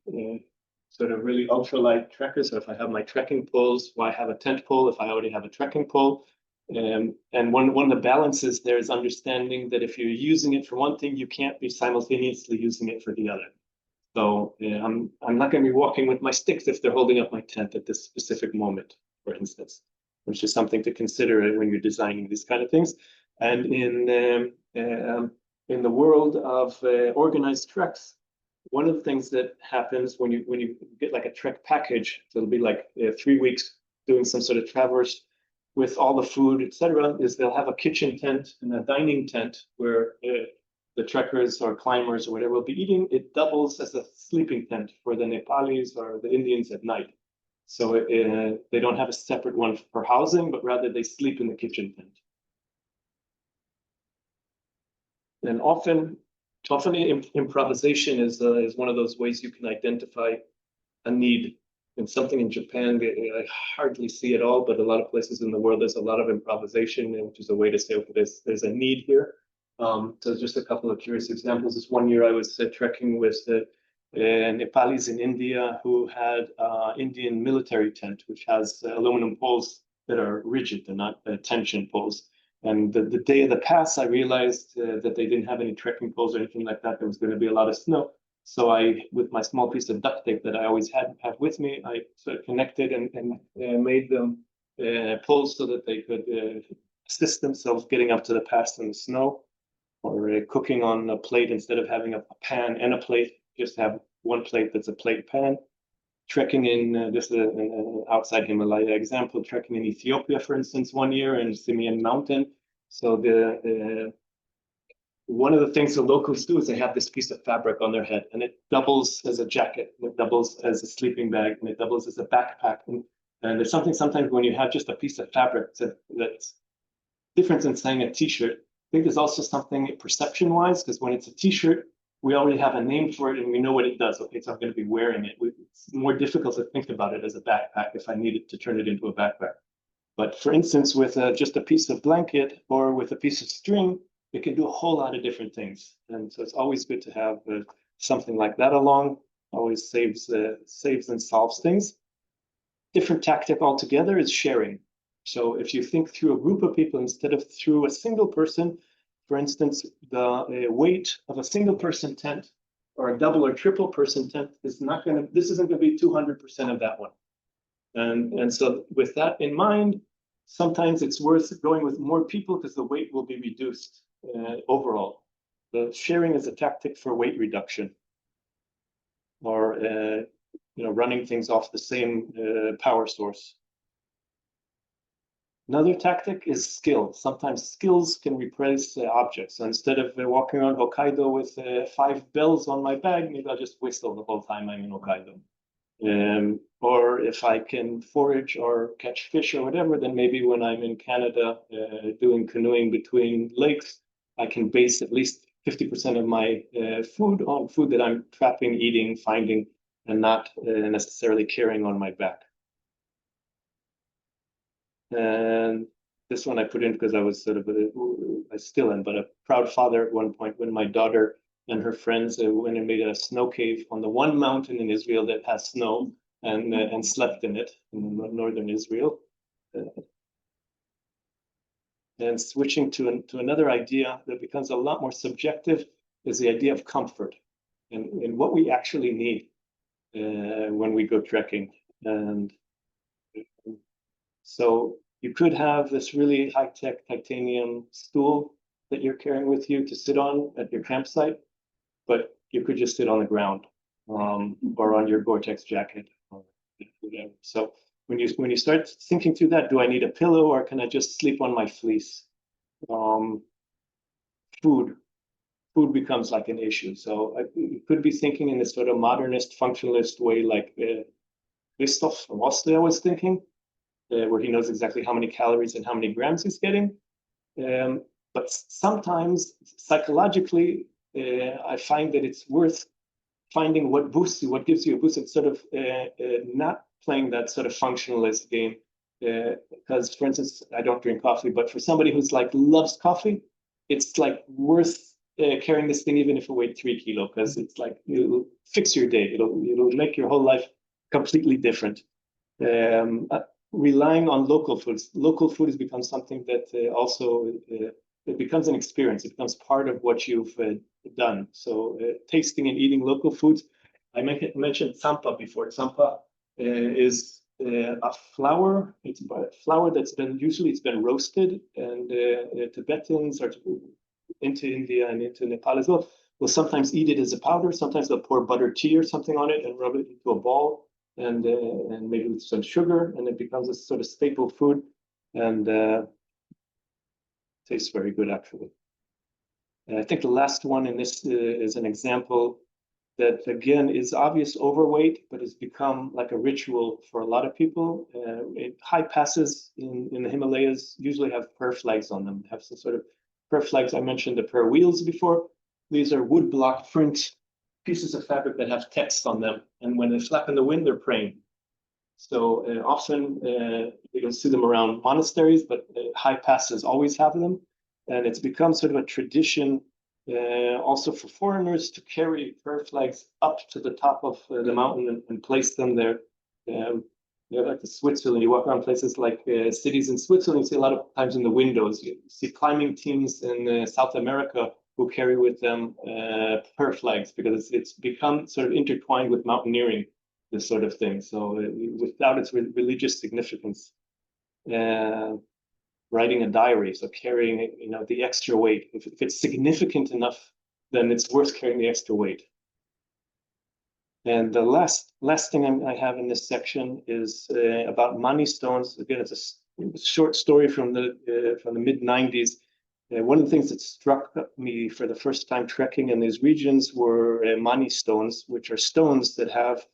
sort of really ultralight trekkers. So if I have my trekking poles, why have a tent pole if I already have a trekking pole? And one of the balances there is understanding that if you're using it for one thing, you can't be simultaneously using it for the other. So I'm not going to be walking with my sticks if they're holding up my tent at this specific moment, for instance, which is something to consider when you're designing these kind of things. And in the world of organized treks, one of the things that happens when you get like a trek package, so it'll be like 3 weeks doing some sort of traverse with all the food, etc., is they'll have a kitchen tent and a dining tent where the trekkers or climbers or whatever will be eating. It doubles as a sleeping tent for the Nepalis or the Indians at night. So they don't have a separate one for housing, but rather they sleep in the kitchen tent. And often improvisation is one of those ways you can identify a need. And something in Japan, I hardly see it all, but a lot of places in the world, there's a lot of improvisation, which is a way to say, okay, there's a need here. So just a couple of curious examples. This one year I was trekking with Nepalis in India who had Indian military tent, which has aluminum poles that are rigid, they're not tension poles. And the day of the pass, I realized that they didn't have any trekking poles or anything like that. There was going to be a lot of snow. So I, with my small piece of duct tape that I always have with me, I sort of connected and made them poles so that they could assist themselves getting up to the pass in the snow, or cooking on a plate instead of having a pan and a plate, just have one plate that's a plate pan. Trekking in, just an outside Himalaya example, trekking in Ethiopia, for instance, one year in Simien Mountain. So one of the things the locals do is they have this piece of fabric on their head, and it doubles as a jacket, and it doubles as a sleeping bag, and it doubles as a backpack. And there's something sometimes when you have just a piece of fabric that's different than saying a t-shirt. I think there's also something perception-wise, because when it's a t-shirt, we already have a name for it and we know what it does. Okay, so I'm going to be wearing it. It's more difficult to think about it as a backpack if I needed to turn it into a backpack. But for instance, with just a piece of blanket or with a piece of string, it can do a whole lot of different things. And so it's always good to have something like that along. Always saves and solves things. Different tactic altogether is sharing. So if you think through a group of people instead of through a single person, for instance, the weight of a single person tent or a double or triple person tent is not going to, this isn't going to be 200% of that one. And so with that in mind, sometimes it's worth going with more people because the weight will be reduced overall. The sharing is a tactic for weight reduction, or running things off the same power source. Another tactic is skill. Sometimes skills can replace objects. So instead of walking around Hokkaido with 5 bells on my bag, maybe I'll just whistle the whole time I'm in Hokkaido. Or if I can forage or catch fish or whatever, then maybe when I'm in Canada doing canoeing between lakes, I can base at least 50% of my food on food that I'm trapping, eating, finding, and not necessarily carrying on my back. And this one I put in because I was sort of, I still am, but a proud father at one point when my daughter and her friends went and made a snow cave on the one mountain in Israel that has snow and slept in it in northern Israel. And switching to another idea that becomes a lot more subjective is the idea of comfort and what we actually need when we go trekking. And so you could have this really high-tech titanium stool that you're carrying with you to sit on at your campsite, but you could just sit on the ground or on your Gore-Tex jacket or whatever. So when you start thinking through that, do I need a pillow or can I just sleep on my fleece? Food becomes like an issue. So you could be thinking in this sort of modernist, functionalist way, like Christoph from Austria was thinking, where he knows exactly how many calories and how many grams he's getting. But sometimes psychologically, I find that it's worth finding what boosts you, what gives you a boost, instead of not playing that sort of functionalist game. Because, for instance, I don't drink coffee, but for somebody who's like loves coffee, it's like worth carrying this thing even if you weigh 3 kilos, because it's like it'll fix your day. It'll make your whole life completely different. Relying on local foods. Local food has become something that also it becomes an experience. It becomes part of what you've done. So tasting and eating local foods. I mentioned tsampa before. Tsampa is a flour. It's a flour that's been usually it's been roasted, and Tibetans or into India and into Nepal as well will sometimes eat it as a powder. Sometimes they'll pour butter tea or something on it and rub it into a ball, and maybe with some sugar, and it becomes a sort of staple food, and tastes very good actually. And I think the last one in this is an example that again is obvious overweight, but has become like a ritual for a lot of people. High passes in the Himalayas usually have prayer flags on them, have some sort of prayer flags. I mentioned the prayer wheels before. These are wood block print pieces of fabric that have text on them, and when they flap in the wind, they're praying. So often you don't see them around monasteries, but high passes always have them, and it's become sort of a tradition also for foreigners to carry prayer flags up to the top of the mountain and place them there. Like the Switzerland, you walk around places like cities in Switzerland, you see a lot of times in the windows, you see climbing teams in South America who carry with them prayer flags, because it's become sort of intertwined with mountaineering, this sort of thing. So without its religious significance. Writing a diary, so carrying, the extra weight. If it's significant enough, then it's worth carrying the extra weight. And the last thing I have in this section is about mani stones. Again, it's a short story from the mid-90s. One of the things that struck me for the first time trekking in these regions were mani stones, which are stones that have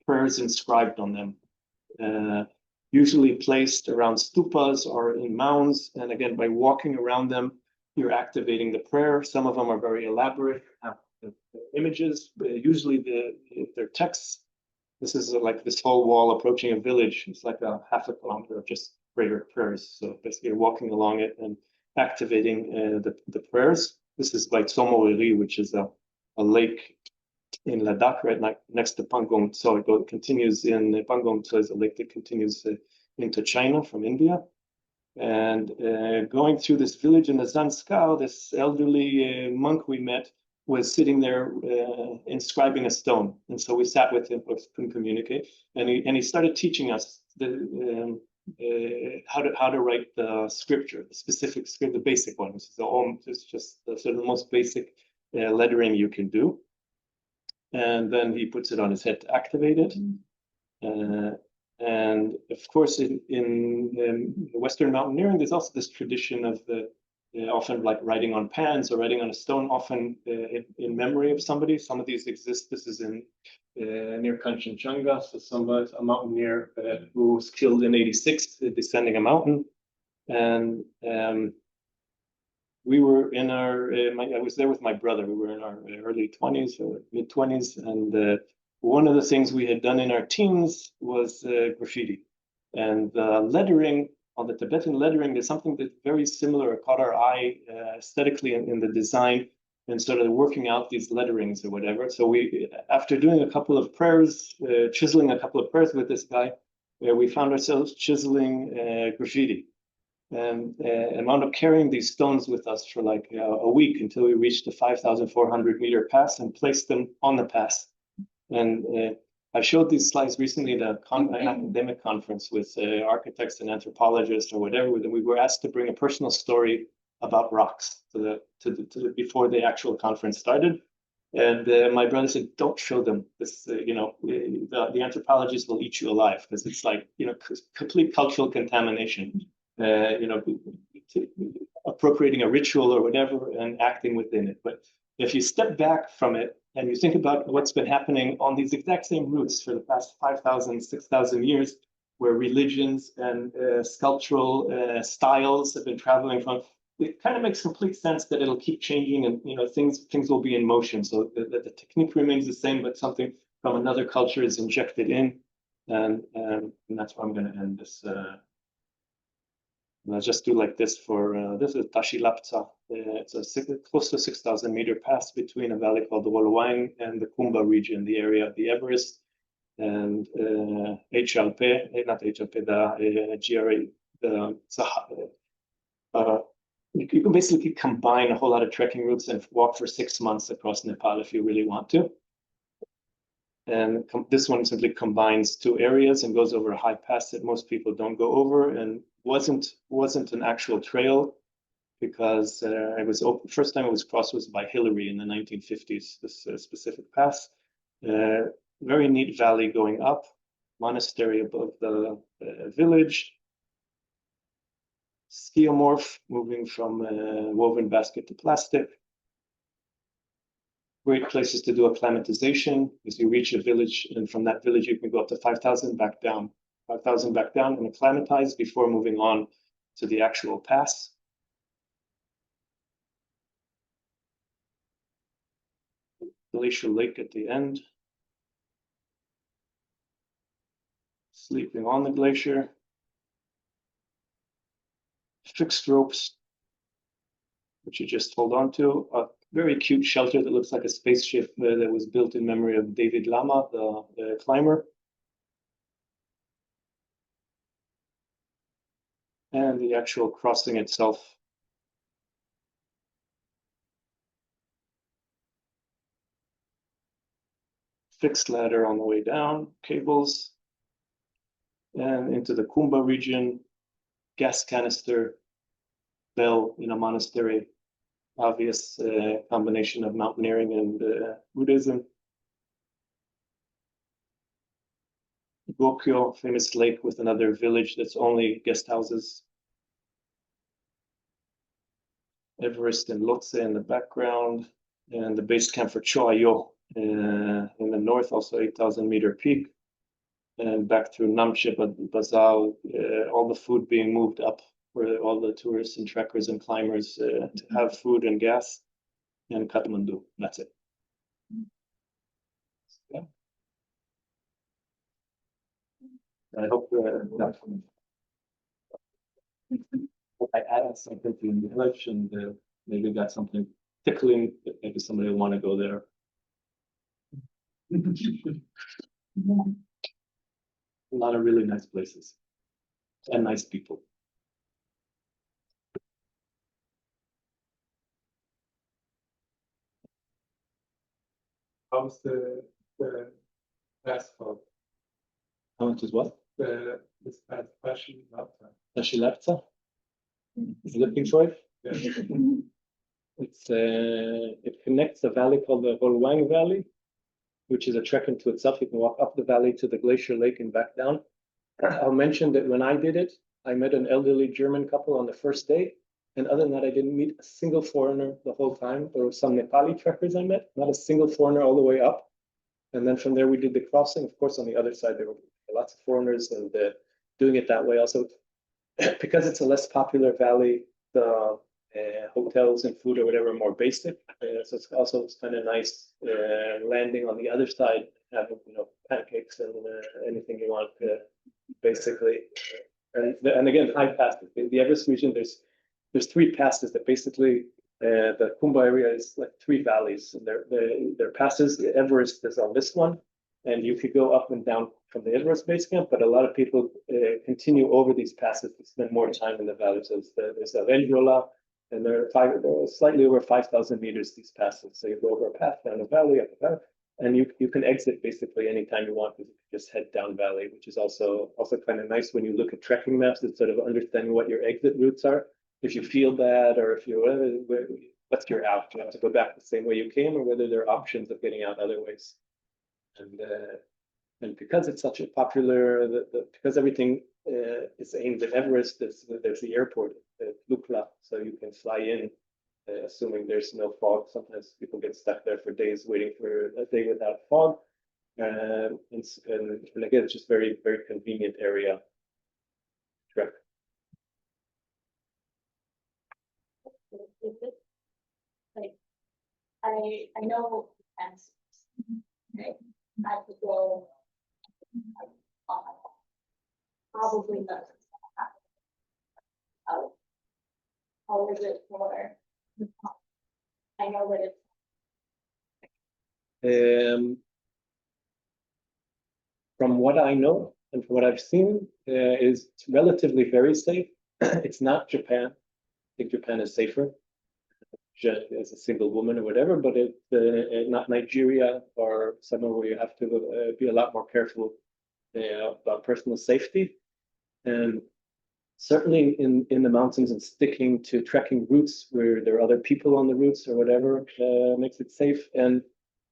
prayers inscribed on them. Usually placed around stupas or in mounds. And again, by walking around them, you're activating the prayer. Some of them are very elaborate, have images, usually they're texts. This is like this whole wall approaching a village. It's like a half a kilometer of just prayer prayers. So basically you're walking along it and activating the prayers. This is by Tsomoriri, which is a lake in Ladakh, right next to Pangong. So it continues in Pangong. So is a lake that continues into China from India. And going through this village in the Zanskao, this elderly monk we met was sitting there inscribing a stone. And so we sat with him, but couldn't communicate. And he started teaching us how to write the scripture, the specific script, the basic one, which is the Om. It's just sort of the most basic lettering you can do. And then he puts it on his head to activate it. And of course, in Western mountaineering, there's also this tradition of often like writing on pans or writing on a stone, often in memory of somebody. Some of these exist. This is in near Kanchenjunga, so a mountaineer who was killed in '86 descending a mountain. And we were in I was there with my brother. We were in our early 20s or mid 20s. And one of the things we had done in our teens was graffiti. And the lettering, on the Tibetan lettering, there's something that's very similar, caught our eye aesthetically in the design, and sort of working out these letterings or whatever. So we, after doing a couple of prayers, chiseling a couple of prayers with this guy, we found ourselves chiseling graffiti. And wound up carrying these stones with us for like a week until we reached the 5,400 meter pass and placed them on the pass. And I showed these slides recently at an academic conference with architects and anthropologists or whatever. We were asked to bring a personal story about rocks before the actual conference started. And my brother said, "Don't show them this. The anthropologists will eat you alive, because it's like complete cultural contamination. Appropriating a ritual or whatever and acting within it. But if you step back from it and you think about what's been happening on these exact same routes for the past 5,000, 6,000 years, where religions and sculptural styles have been traveling from it kind of makes complete sense that it'll keep changing, and things will be in motion. So the technique remains the same, but something from another culture is injected in, and that's where I'm going to end this. And I'll just do like this for this is Tashilapta. It's a close to 6,000-meter pass between a valley called the Wolowang and the Kumba region, the area of the Everest, and HLP, not HLP, the GRA, the you can basically combine a whole lot of trekking routes and walk for 6 months across Nepal if you really want to. And this one simply combines two areas and goes over a high pass that most people don't go over, and wasn't an actual trail because it was open. First time it was crossed was by Hillary in the 1950s. This specific pass, very neat valley going up, monastery above the village. Skiomorph, moving from woven basket to plastic. Great places to do acclimatization. As you reach a village, and from that village you can go up to 5,000 back down. 5,000 back down and acclimatize before moving on to the actual pass. Glacier Lake at the end. Sleeping on the glacier. Fixed ropes, which you just hold on to. A very cute shelter that looks like a spaceship that was built in memory of David Lama, the climber. And the actual crossing itself. Fixed ladder on the way down, cables, and into the Kumba region, gas canister, bell in a monastery, obvious combination of mountaineering and Buddhism. Gokyo, famous lake with another village that's only guest houses. Everest and Lhotse in the background, and the base camp for Choayo in the north, also 8,000-meter peak. And back through Namche, Bazao, all the food being moved up for all the tourists and trekkers and climbers to have food and gas, and Kathmandu. That's it. Yeah. I hope I added something to the village, and maybe got something tickling that maybe somebody will want to go there. A lot of really nice places and nice people. How's the asphalt? How much is what? This past fashion laptop. Tashilapta? Is looking for it? Yeah. It connects a valley called the Wolowang Valley, which is a trek into itself. You can walk up the valley to the Glacier Lake and back down. I'll mention that when I did it, I met an elderly German couple on the first day. And other than that, I didn't meet a single foreigner the whole time. There were some Nepali trekkers I met, not a single foreigner all the way up. And then from there, we did the crossing. Of course, on the other side, there were lots of foreigners, and doing it that way also, because it's a less popular valley, the hotels and food or whatever are more basic. So it's kind of nice landing on the other side, having pancakes and anything you want, basically. And again, high passes. The Everest region, there's three passes that basically the Kumba area is like three valleys, and they're passes. The Everest is on this one, and you could go up and down from the Everest base camp, but a lot of people continue over these passes to spend more time in the valley. So there's a Ganchrow, and they're slightly over 5,000 meters, these passes. So you go over a path down a valley, up a path, and you can exit basically anytime you want, because you can just head down valley, which is also kind of nice when you look at trekking maps, instead of understanding what your exit routes are. If you feel bad, or if you what's your out, you have to go back the same way you came, or whether there are options of getting out other ways. And because it's such a popular, because everything is aimed at Everest, there's the airport at Lukla, so you can fly in, assuming there's no fog. Sometimes people get stuck there for days waiting for a day without fog. And again, it's just very, very convenient area. Trek. I know, and, okay, I could go. On my own. Probably not. Oh. How is it for? I know that it's. From what I know and from what I've seen, is it's relatively very safe. It's not Japan. I think Japan is safer as a single woman or whatever, but it's not Nigeria or somewhere where you have to be a lot more careful about personal safety. And certainly in the mountains and sticking to trekking routes where there are other people on the routes or whatever makes it safe. And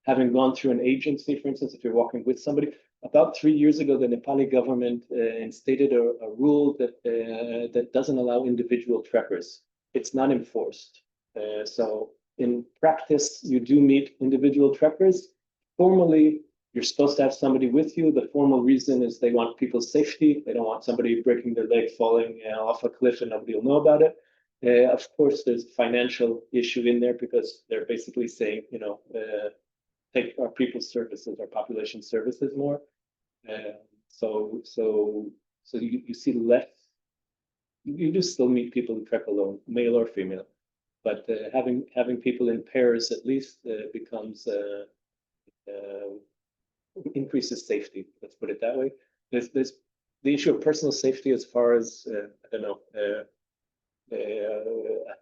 having gone through an agency, for instance, if you're walking with somebody, about 3 years ago, the Nepali government instated a rule that doesn't allow individual trekkers. It's not enforced. So in practice, you do meet individual trekkers. Formally, you're supposed to have somebody with you. The formal reason is they want people's safety. They don't want somebody breaking their leg, falling off a cliff, and nobody will know about it. Of course, there's a financial issue in there because they're basically saying, take our people's services, our population services more. So you see less. You do still meet people who trek alone, male or female, but having people in pairs at least becomes increases safety. Let's put it that way. There's the issue of personal safety as far as I don't know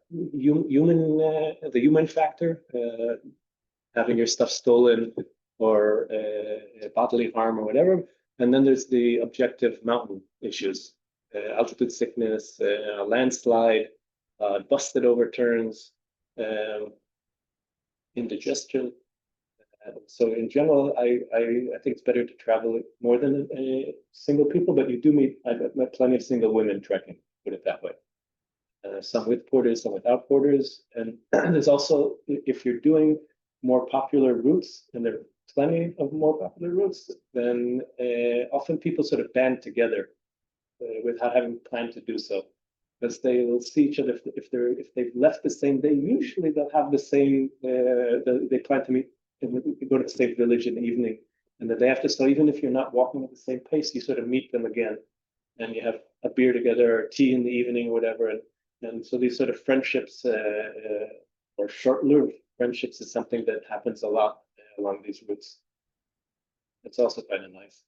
the human factor, having your stuff stolen or bodily harm or whatever. And then there's the objective mountain issues, altitude sickness, landslide, busted overturns, indigestion. So in general, I think it's better to travel more than single people, but you do meet, I've met plenty of single women trekking, put it that way. Some with porters, some without porters. And there's also, if you're doing more popular routes, and there are plenty of more popular routes, then often people sort of band together without having planned to do so. Because they will see each other if they've left the same day. Usually they'll have the same. They plan to meet and go to the same village in the evening, and the day after. So even if you're not walking at the same pace, you sort of meet them again, and you have a beer together or tea in the evening or whatever. And so these sort of friendships or short-lived friendships is something that happens a lot along these routes. It's also kind of nice.